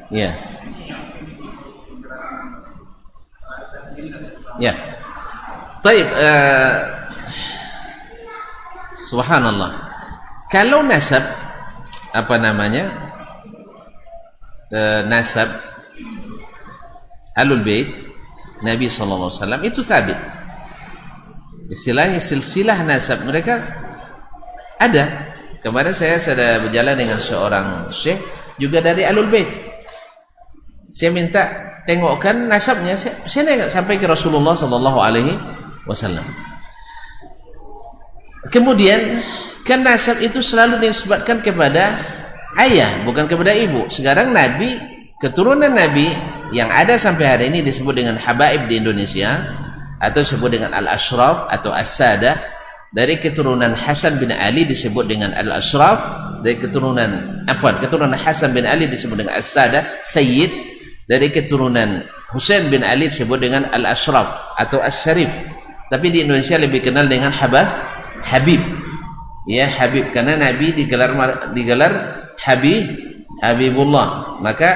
Iya. Ya. Baik, subhanallah. Kalau nasab apa namanya? nasab Ahlul Bait Nabi SAW itu sabit. Istilahnya silsilah nasab mereka ada. Kemarin saya sudah berjalan dengan seorang syekh juga dari Ahlul Bait. Saya minta tengokkan nasabnya. Saya nengok sampai ke Rasulullah SAW. Kemudian kan nasab itu selalu dinisbatkan kepada ayah, bukan kepada ibu. Sekarang Nabi, keturunan Nabi yang ada sampai hari ini disebut dengan habaib di Indonesia, atau disebut dengan al-ashraf atau as-sadah. Dari keturunan Hasan bin Ali disebut dengan al-ashraf, dari keturunan Hasan bin Ali disebut dengan as-sadah, sayyid. Dari keturunan Husain bin Ali disebut dengan al-ashraf atau as-syarif. Tapi di Indonesia lebih kenal dengan Habib. Ya, Habib, karena Nabi digelar Habibullah, maka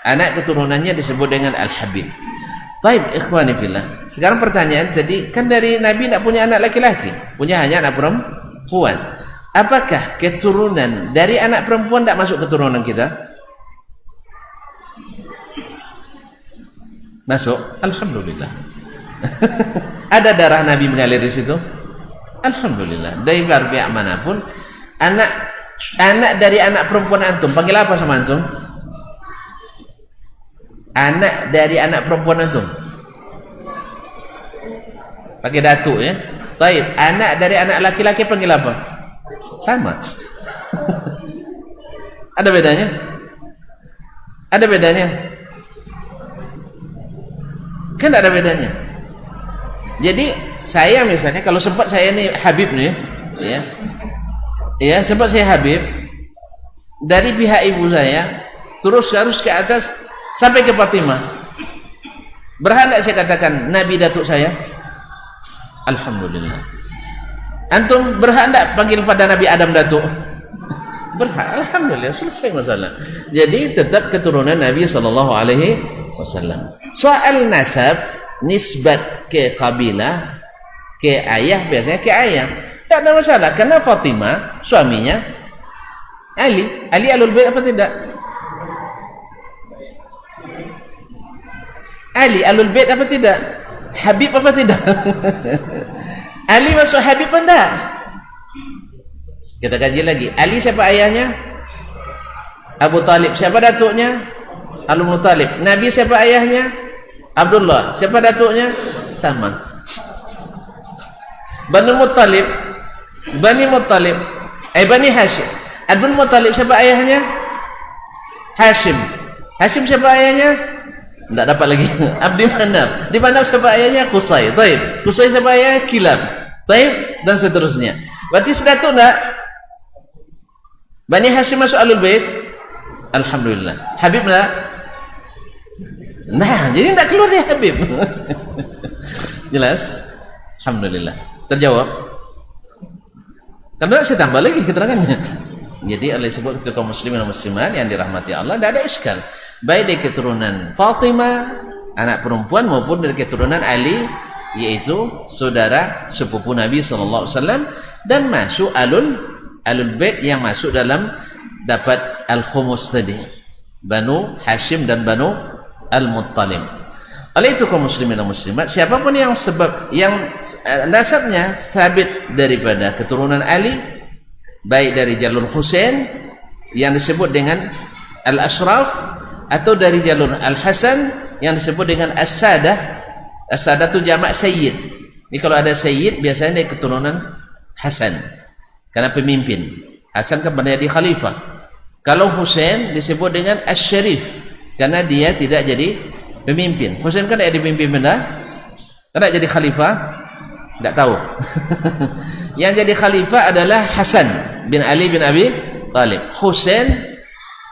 anak keturunannya disebut dengan Al-Habib. Baik, ikhwani fillah. Sekarang pertanyaan tadi, kan dari Nabi tidak punya anak laki-laki, punya hanya anak perempuan. Apakah keturunan dari anak perempuan tidak masuk keturunan kita? Masuk, alhamdulillah. Ada darah Nabi mengalir di situ? Alhamdulillah. Dari pihak manapun, anak dari anak perempuan antum panggil apa sama antum? Anak dari anak perempuan antum pakai datuk, ya. Baik, anak dari anak laki-laki panggil apa? Sama. Ada bedanya? Ada bedanya? Kan ada bedanya. Jadi saya misalnya, kalau sempat saya ini Habib nih, ya sempat saya Habib, dari pihak ibu saya terus harus ke atas sampai ke Fatimah. Berhak tidak saya katakan Nabi datuk saya? Alhamdulillah. Antum berhak tidak panggil pada Nabi Adam datuk? Berhak, alhamdulillah, selesai masalah. Jadi tetap keturunan Nabi SAW. Soal nasab, nisbat ke kabilah, ke ayah, biasanya ke ayah, tidak ada masalah, karena Fatimah suaminya Ali Ahlul Bait apa tidak? Ali Ahlul Bait apa tidak? Habib apa tidak? Ali masuk Habib apa tidak? Kita kaji lagi. Ali siapa ayahnya? Abu Talib. Siapa datuknya? Abdul Muttalib. Nabi siapa ayahnya? Abdullah. Siapa datuknya? Sama. Bani Muttalib, Bani Hashim. Abdul Muttalib siapa ayahnya? Hashim. Hashim siapa ayahnya? Tidak dapat lagi. Abdi Manaf. Di Manaf siapa ayahnya? Qusay. Baik. Qusay siapa ayahnya? Kilab. Baik, dan seterusnya. Berarti sedatuk tidak? Bani Hashim masuk Ahlul Bait? Alhamdulillah. Habib tidak? Nah, jadi tidak keluar dia Habib. Jelas? Alhamdulillah. Terjawab? Karena saya tambah lagi keterangannya. Jadi oleh sebab kaum muslimin dan muslimat yang dirahmati Allah, tidak ada iskal. Baik dari keturunan Fatimah, anak perempuan, maupun dari keturunan Ali, yaitu saudara sepupu Nabi SAW, dan masuk Ahlul Bait yang masuk dalam dapat al-khumus tadi, Banu Hashim dan Banu Al-Muttalib. Oleh itu kaum muslimin dan muslimat, siapapun yang sebab yang nasabnya sabit daripada keturunan Ali, baik dari jalur Husain yang disebut dengan Al-Ashraf, atau dari jalur Al-Hasan yang disebut dengan As-Sadah. As-Sadah itu jamak sayyid. Ini kalau ada sayyid biasanya dari keturunan Hasan, karena pemimpin. Hasan kan menjadi khalifah. Kalau Husain disebut dengan Asy-Syarif, karena dia tidak jadi pemimpin. Husain kan tidak jadi pemimpin benar, tidak jadi khalifah, tidak tahu. Yang jadi khalifah adalah Hasan bin Ali bin Abi Talib. Husain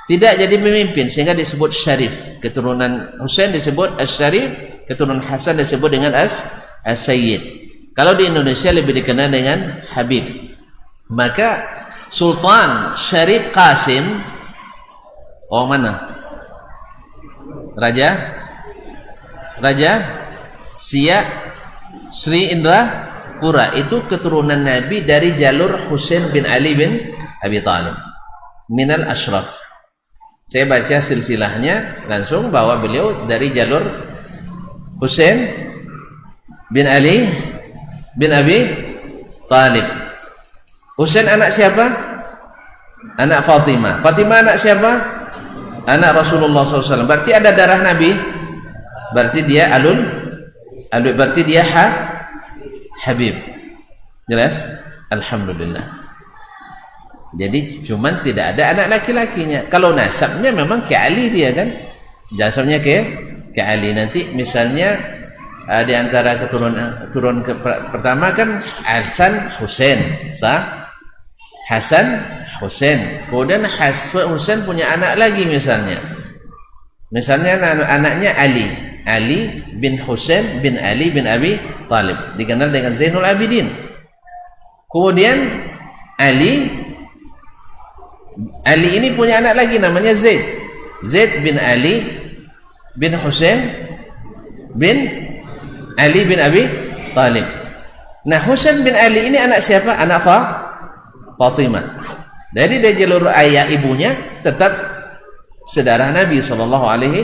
tidak jadi pemimpin, sehingga disebut Syarif. Keturunan Husain disebut Asy-Syarif, keturunan Hasan disebut dengan As-Sayyid. Kalau di Indonesia lebih dikenal dengan Habib. Maka Sultan Syarif Qasim, oh mana? Raja Siak Sri Indrapura, itu keturunan Nabi dari jalur Husain bin Ali bin Abi Talib, minal ashraf. Saya baca silsilahnya langsung bahwa beliau dari jalur Husain bin Ali bin Abi Talib. Husain anak siapa? Anak Fatimah. Fatimah anak siapa? Anak Rasulullah SAW. Berarti ada darah Nabi. Berarti dia berarti dia Habib. Jelas? Alhamdulillah. Jadi cuman tidak ada anak laki-lakinya. Kalau nasabnya memang ke Ali dia kan. Nasabnya ke Ali. Nanti misalnya di antara keturunan pertama kan Hasan Husain, sah? Hasan Husain. Kemudian Husain punya anak lagi misalnya. Misalnya anaknya Ali bin Husain bin Ali bin Abi Talib, dikenal dengan Zainul Abidin. Kemudian Ali ini punya anak lagi namanya Zaid bin Ali bin Husain bin Ali bin Abi Talib. Nah, Husain bin Ali ini anak siapa? Anak Fatimah. Jadi dari jalur ayah ibunya tetap saudara Nabi sallallahu alaihi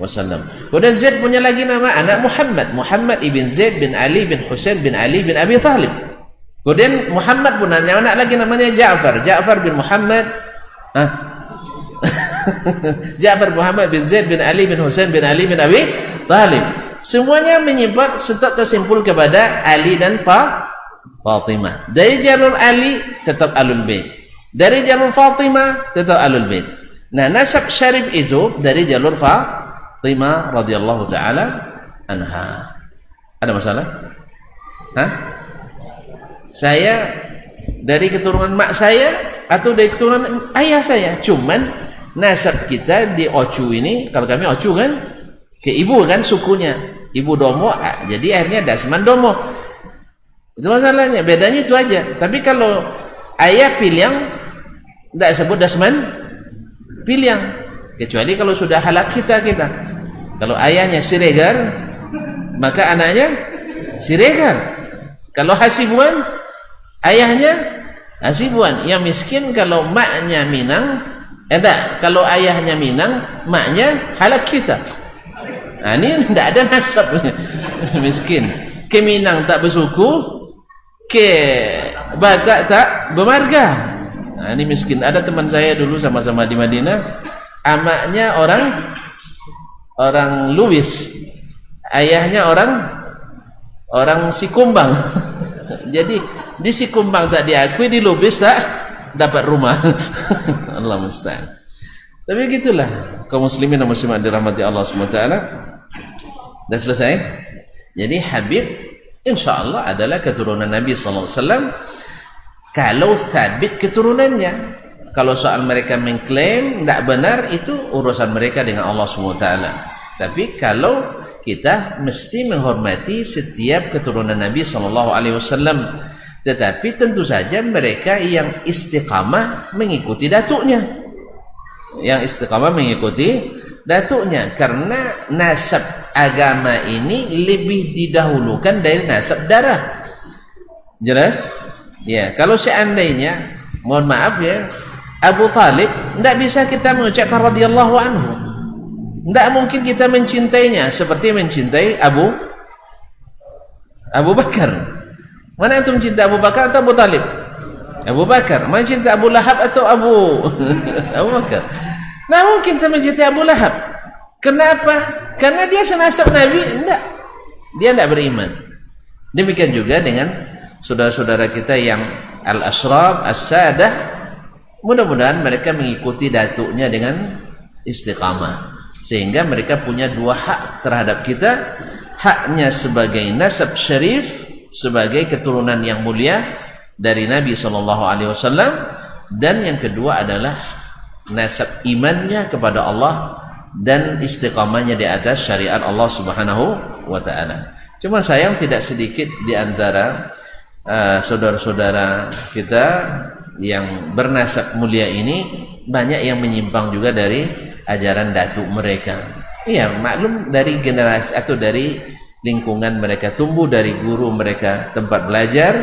wasallam. Kemudian Zaid punya lagi nama anak Muhammad ibn Zaid bin Ali bin Husain bin Ali bin Abi Talib. Kemudian Muhammad pun punya anak lagi namanya Ja'far bin Muhammad Ja'far Muhammad bin Zaid bin Ali bin Husain bin Ali bin Abi Talib. Semuanya menyebut tetap tersimpul kepada Ali dan Fatimah. Dari jalur Ali tetap Ahlul Bait. Dari jalur Fatimah tetap Ahlul Bait. Nah, nasab syarif itu dari jalur Fatimah radhiyallahu taala anha. Ada masalah? Saya dari keturunan mak saya atau dari keturunan ayah saya? Cuman nasab kita di Ocu ini, kalau kami Ocu kan ke ibu kan sukunya, ibu Domo, jadi akhirnya Dasman Domo. Itu masalahnya, bedanya itu aja. Tapi kalau ayah Pilyang tidak sebut Dasman Pilyang, kecuali kalau sudah halak kita. Kalau ayahnya Siregar, maka anaknya Siregar. Kalau Hasibuan, ayahnya Hasibuan. Yang miskin kalau maknya Minang, kalau ayahnya Minang, maknya halak kita. Nah, ini tidak ada nasab. Miskin. Ke Minang tak bersuku, ke Batak tak bermarga. Nah, ini miskin. Ada teman saya dulu sama-sama di Madinah, amaknya orang Luwis, ayahnya orang Sikumbang. Jadi di Sikumbang tak diakui, di Lubis tak dapat rumah. Allah musta'an. Tapi gitulah kaum muslimin dan muslimat dirahmati Allah SWT. Dah selesai. Jadi Habib insyaallah adalah keturunan Nabi sallallahu alaihi wasallam kalau sabit keturunannya. Kalau soal mereka mengklaim tidak benar, itu urusan mereka dengan Allah SWT. Tapi kalau kita mesti menghormati setiap keturunan Nabi sallallahu alaihi wasallam, tetapi tentu saja mereka yang istiqamah mengikuti datuknya, karena nasab agama ini lebih didahulukan dari nasab darah. Jelas? Ya, kalau seandainya, mohon maaf ya, Abu Talib, tidak bisa kita mengucapkan radhiyallahu anhu. Tidak mungkin kita mencintainya seperti mencintai Abu Bakar. Mana antum cinta Abu Bakar atau Abu Talib? Abu Bakar. Mana cinta Abu Lahab atau Abu Bakar? Nah, mungkin kita mencintai Abu Lahab. Kenapa? Karena dia senasab Nabi? Tidak. Dia tidak beriman. Demikian juga dengan saudara-saudara kita yang al-ashrab, as-sadah. Mudah-mudahan mereka mengikuti datuknya dengan istiqamah, sehingga mereka punya dua hak terhadap kita. Haknya sebagai nasab syarif, sebagai keturunan yang mulia dari Nabi SAW, dan yang kedua adalah nasab imannya kepada Allah dan istiqamahnya di atas syariat Allah Subhanahu wa taala. Cuma sayang tidak sedikit di antara saudara-saudara kita yang bernasab mulia ini banyak yang menyimpang juga dari ajaran datuk mereka. Iya, maklum dari generasi atau dari lingkungan mereka, tumbuh dari guru mereka tempat belajar,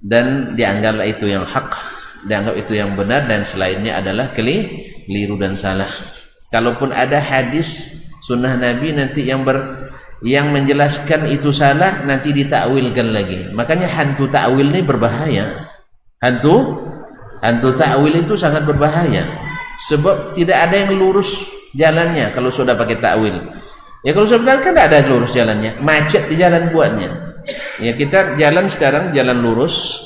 dan dianggaplah itu yang hak, dianggap itu yang benar, dan selainnya adalah keliru dan salah. Kalaupun ada hadis sunnah Nabi nanti yang menjelaskan itu salah, nanti ditakwilkan lagi. Makanya hantu takwil ini berbahaya. Hantu takwil itu sangat berbahaya. Sebab tidak ada yang lurus jalannya kalau sudah pakai takwil. Ya kalau sudah kan tidak ada lurus jalannya, macet di jalan buatnya. Ya kita jalan sekarang jalan lurus.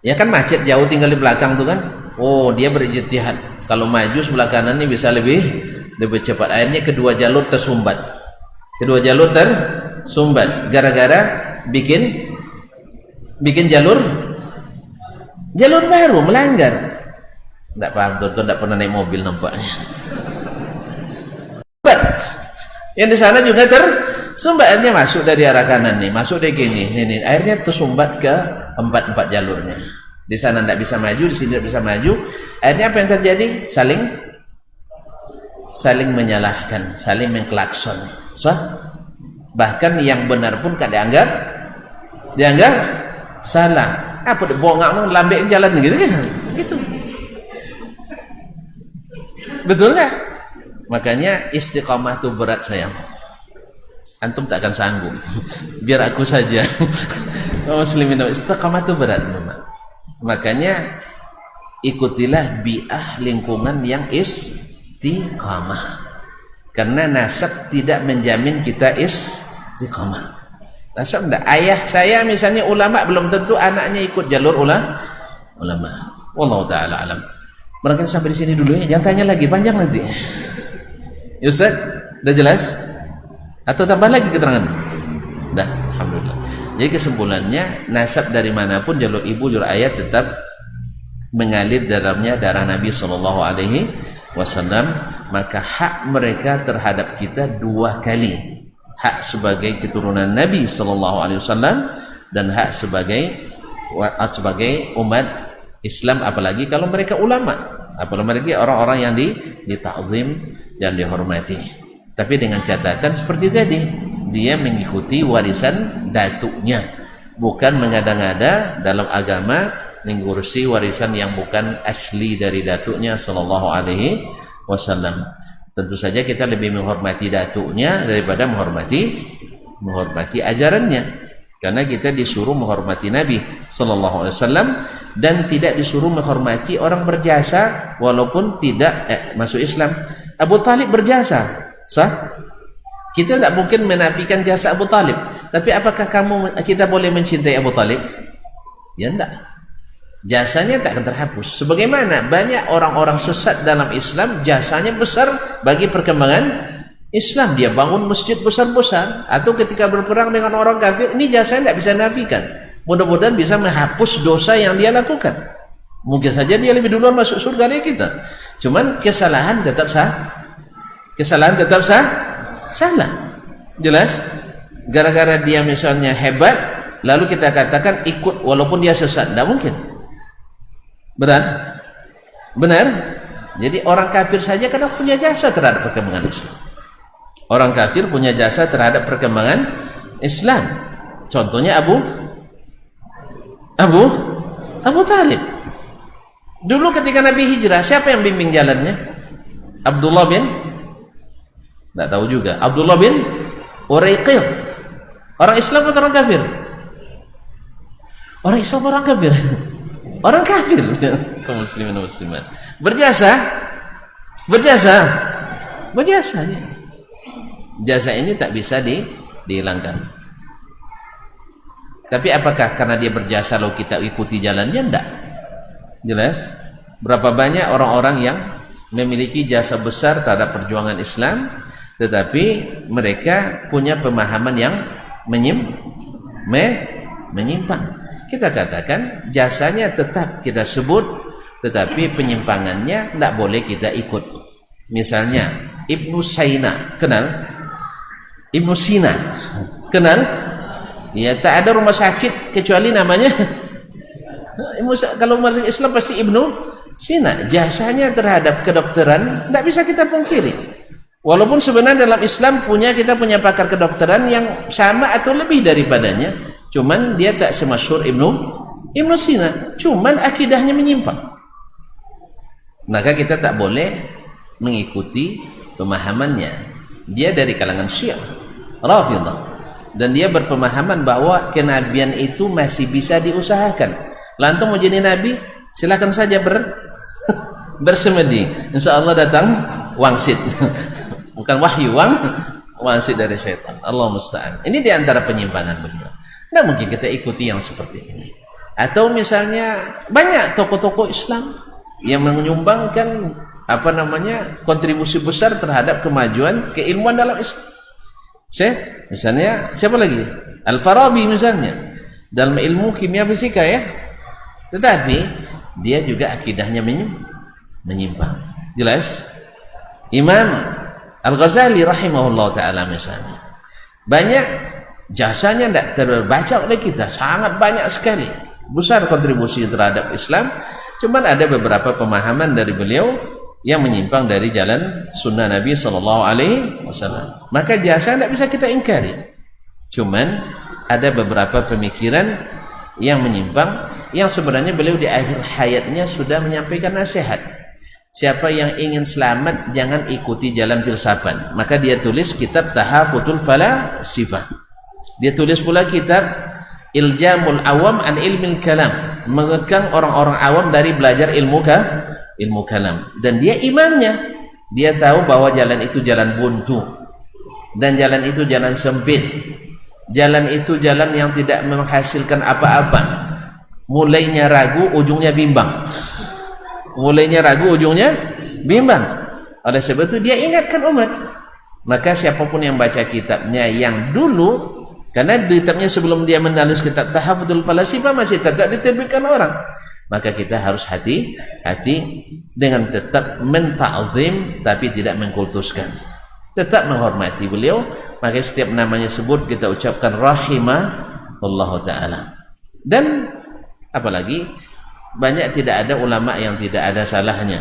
Ya kan macet jauh tinggal di belakang tuh kan. Oh, dia berijtihad. Kalau maju sebelah kanan ini bisa lebih cepat. Akhirnya kedua jalur tersumbat. Gara-gara bikin jalur baru, melanggar. Tidak paham, tuan-tuan tidak pernah naik mobil nampaknya. Yang di sana juga tersumbatnya masuk dari arah kanan nih, masuk dari gini, akhirnya tersumbat ke empat jalurnya. Di sana tidak bisa maju, di sini tidak bisa maju. Akhirnya apa yang terjadi? Saling menyalahkan, saling mengklakson. Bahkan yang benar pun kan dianggap salah. Apa bohong lambein jalan gitu kan? Gitu. Betul nggak? Makanya istiqamah itu berat sayang. Antum tak akan sanggup. Biar aku saja. Muslimin, istiqamah itu berat memang. Makanya ikutilah bi'ah lingkungan yang istiqamah. Karena nasab tidak menjamin kita istiqamah. Nasab enggak. Ayah saya misalnya ulama, belum tentu anaknya ikut jalur ulama. Wallahu taala alam. Barangkali sampai di sini dulu ya. Jangan tanya lagi, panjang nanti. Ya Ustaz, udah jelas? Atau tambah lagi keterangan? Dah, alhamdulillah. Jadi kesimpulannya, nasab dari manapun, jalur ibu, jalur ayah tetap mengalir dalamnya darah Nabi SAW. Maka hak mereka terhadap kita dua kali. Hak sebagai keturunan Nabi SAW dan hak sebagai umat Islam, apalagi kalau mereka ulama, apalagi orang-orang yang ditakzim dan dihormati. Tapi dengan catatan seperti tadi, dia mengikuti warisan datuknya, bukan mengada-ngada dalam agama mengurusi warisan yang bukan asli dari datuknya sallallahu alaihi wasallam. Tentu saja kita lebih menghormati datuknya daripada menghormati ajarannya, karena kita disuruh menghormati Nabi sallallahu alaihi wasallam dan tidak disuruh menghormati orang berjasa walaupun tidak masuk Islam. Abu Talib berjasa, sah? Kita tidak mungkin menafikan jasa Abu Talib. Tapi apakah kita boleh mencintai Abu Talib? Ya tidak. Jasanya tak akan terhapus. Sebagaimana banyak orang-orang sesat dalam Islam, jasanya besar bagi perkembangan Islam. Dia bangun masjid besar-besar, atau ketika berperang dengan orang kafir, ini jasanya tidak bisa nafikan. Mudah-mudahan bisa menghapus dosa yang dia lakukan. Mungkin saja dia lebih duluan masuk surga dari kita. Cuman kesalahan tetap salah. Jelas? Gara-gara dia misalnya hebat, lalu kita katakan ikut walaupun dia sesat. Tidak mungkin. Benar? Jadi orang kafir saja kadang punya jasa terhadap perkembangan Islam. Orang kafir punya jasa terhadap perkembangan Islam. Contohnya Abu Talib. Dulu ketika Nabi hijrah, siapa yang bimbing jalannya? Abdullah bin? Tidak tahu juga. Abdullah bin Uraiqid. Orang Islam atau orang kafir? Orang Islam, orang kafir? Orang kafir. Kaum muslimin dan muslimat. Berjasa. Jasa ini tak bisa dihilangkan. Tapi apakah karena dia berjasa lalu kita ikuti jalannya? Tidak. Jelas? Berapa banyak orang-orang yang memiliki jasa besar terhadap perjuangan Islam, tetapi mereka punya pemahaman yang menyimpang. Kita katakan jasanya tetap kita sebut, tetapi penyimpangannya tidak boleh kita ikut. Misalnya Ibnu Sina, kenal? Ibnu Sina, kenal? Ya, tak ada rumah sakit kecuali namanya. Kalau masuk Islam pasti Ibnu Sina. Jasanya terhadap kedokteran tidak bisa kita pungkiri. Walaupun sebenarnya dalam Islam kita punya pakar kedokteran yang sama atau lebih daripadanya, cuman dia tak semasyhur Ibnu Sina, cuman akidahnya menyimpang. Maka kita tak boleh mengikuti pemahamannya. Dia dari kalangan Syiah Rafidhah, dan dia berpemahaman bahwa kenabian itu masih bisa diusahakan. Lantung mau jadi nabi, silakan saja bersemedi, insya Allah datang wangsit. Bukan wahyu, wangsit dari syaitan. Allah musta'an. Ini diantara penyimpangan beliau. Nah, mungkin kita ikuti yang seperti ini. Atau misalnya banyak tokoh-tokoh Islam yang menyumbangkan kontribusi besar terhadap kemajuan keilmuan dalam Islam. Misalnya siapa lagi? Al-Farabi misalnya, dalam ilmu kimia fisika ya. Tetapi dia juga akidahnya menyimpang. Jelas? Imam Al-Ghazali rahimahullah ta'ala misalnya, banyak jasanya tidak terbaca oleh kita, sangat banyak sekali, besar kontribusi terhadap Islam. Cuman ada beberapa pemahaman dari beliau yang menyimpang dari jalan sunnah Nabi SAW. Maka jasa tidak bisa kita ingkari. Cuman ada beberapa pemikiran yang menyimpang, yang sebenarnya beliau di akhir hayatnya sudah menyampaikan nasihat. Siapa yang ingin selamat jangan ikuti jalan filsafat. Maka dia tulis kitab Tahafutul Falasifah. Dia tulis pula kitab Iljamul Awam an Ilmil Kalam, mengekang orang-orang awam dari belajar ilmu kalam. Dan dia imamnya, dia tahu bahwa jalan itu jalan buntu, dan jalan itu jalan sempit, jalan itu jalan yang tidak menghasilkan apa-apa. Mulainya ragu, ujungnya bimbang. Mulainya ragu, ujungnya bimbang. Oleh sebab itu dia ingatkan umat. Maka siapapun yang baca kitabnya yang dulu, karena kitabnya sebelum dia menulis kitab Tahafutul Falasifah masih tetap diterbitkan orang, maka kita harus hati-hati dengan tetap menta'zim tapi tidak mengkultuskan, tetap menghormati beliau. Maka setiap namanya sebut kita ucapkan rahimahullah ta'ala. Dan apalagi banyak tidak ada ulama yang tidak ada salahnya.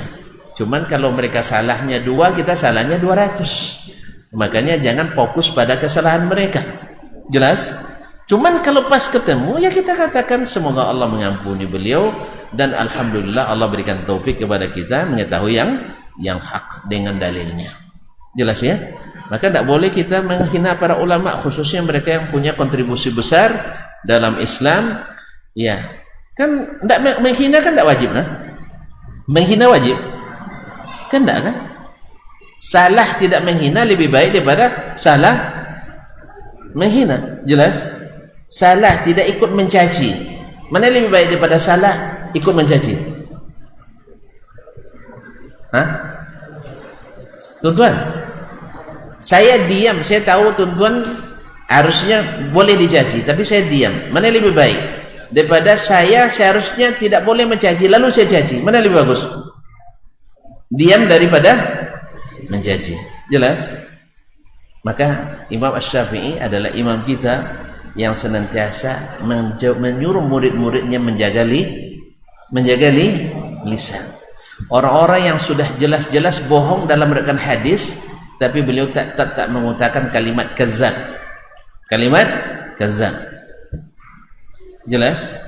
Cuman kalau mereka salahnya 2, kita salahnya 200. Makanya jangan fokus pada kesalahan mereka. Jelas? Cuman kalau pas ketemu ya kita katakan semoga Allah mengampuni beliau, dan alhamdulillah Allah berikan taufik kepada kita mengetahui yang hak dengan dalilnya. Jelas ya? Maka tidak boleh kita menghina para ulama, khususnya mereka yang punya kontribusi besar dalam Islam. Ya, kan tidak menghina kan tidak wajib, nah? Menghina wajib? Kan tidak kan? Salah tidak menghina lebih baik daripada salah menghina. Jelas? Salah tidak ikut mencaci, mana lebih baik daripada salah ikut mencaci? Hah? Tuan-tuan, saya diam, saya tahu tuan-tuan harusnya boleh dicaci, tapi saya diam. Mana lebih baik daripada saya seharusnya tidak boleh mencaci lalu saya caci? Mana lebih bagus? Diam daripada mencaci. Jelas? Maka Imam Asy-Syafi'i adalah imam kita yang senantiasa menyuruh murid-muridnya menjaga lisan. Orang-orang yang sudah jelas-jelas bohong dalam meriwayatkan hadis, tapi beliau tak mengutarakan kalimat kadzab. Kalimat kadzab. Jelas?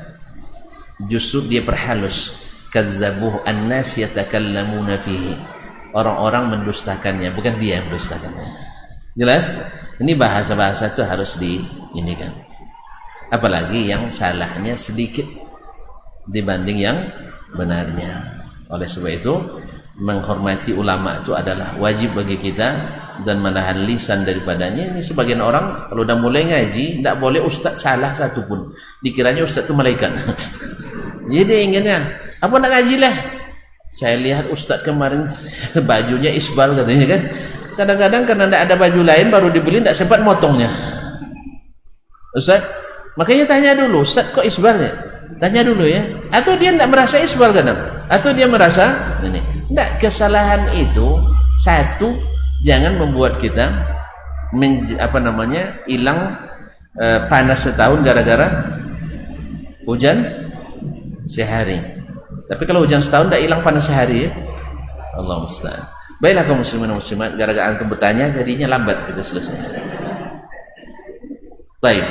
Justru dia perhalus. Kadzabuhu an-nas yatakallamuna fihi. Orang-orang mendustakannya, bukan dia yang mendustakannya. Jelas? Ini bahasa-bahasa itu harus diinikan. Apalagi yang salahnya sedikit dibanding yang benarnya. Oleh sebab itu, menghormati ulama itu adalah wajib bagi kita, dan menahan lisan daripadanya. Ini sebagian orang kalau udah mulai ngaji tidak boleh ustaz salah satu pun, dikiranya ustaz itu malaikat. Jadi inginnya apa nak ngaji lah, saya lihat ustaz kemarin bajunya isbal katanya kan. Kadang-kadang karena tidak ada baju lain baru dibeli, tidak sempat motongnya ustaz. Makanya tanya dulu, ustaz kok isbalnya, tanya dulu ya. Atau dia tidak merasa isbal kadang, atau dia merasa ini. Tidak, kesalahan itu satu, jangan membuat kita hilang panas setahun gara-gara hujan sehari. Tapi kalau hujan setahun tidak hilang panas sehari ya. Allah musta'an. Baiklah kaum muslimin dan muslimat, gara-gara antum bertanya jadinya lambat kita selesai. Baik,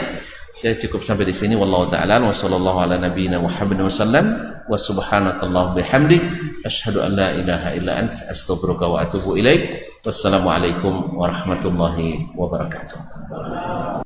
saya cukup sampai di sini. Wallahu ta'ala wa sallallahu ala nabiyyina Muhammadin wa sallam wa subhanakallahumma bihamdik asyhadu an la ilaha illa anta astaghfiruka wa atubu ilaik. Wassalamualaikum warahmatullahi wabarakatuh.